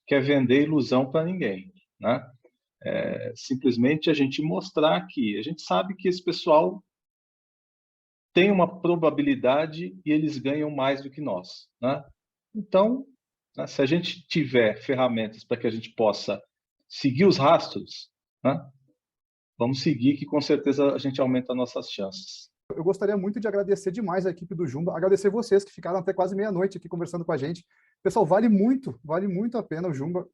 quer vender ilusão para ninguém, né? Simplesmente a gente mostrar que a gente sabe que esse pessoal tem uma probabilidade e eles ganham mais do que nós, né? Então, né, se a gente tiver ferramentas para que a gente possa seguir os rastros, né, vamos seguir, que com certeza a gente aumenta as nossas chances. Eu gostaria muito de agradecer demais a equipe do Jumba, agradecer vocês que ficaram até quase meia-noite aqui conversando com a gente. Pessoal, vale muito a pena o Jumba.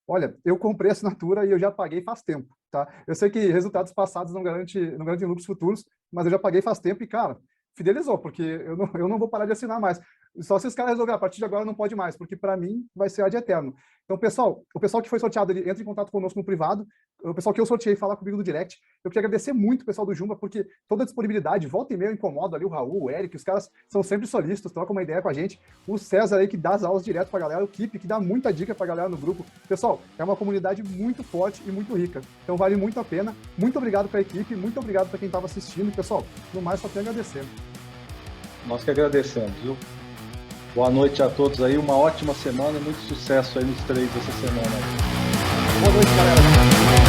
Olha, eu comprei a assinatura e eu já paguei faz tempo, tá? Eu sei que resultados passados não garantem lucros futuros, mas eu já paguei faz tempo e, cara, fidelizou, porque eu não vou parar de assinar mais. Só se os caras resolverem, a partir de agora não pode mais, porque para mim vai ser ad eterno. Então, pessoal, o pessoal que foi sorteado, ele entra em contato conosco no privado, o pessoal que eu sorteei fala comigo no direct. Eu queria agradecer muito o pessoal do Jumba, porque toda a disponibilidade, volta e meia eu incomodo ali o Raul, o Eric, os caras são sempre solícitos, trocam uma ideia com a gente. O César aí que dá as aulas direto pra galera, o Kip que dá muita dica pra galera no grupo. Pessoal, é uma comunidade muito forte e muito rica. Então vale muito a pena. Muito obrigado pra equipe, muito obrigado pra quem estava assistindo. Pessoal, no mais só tenho a agradecer. Nós que agradecemos, viu? Boa noite a todos aí, uma ótima semana e muito sucesso aí nos três essa semana. Boa noite, galera.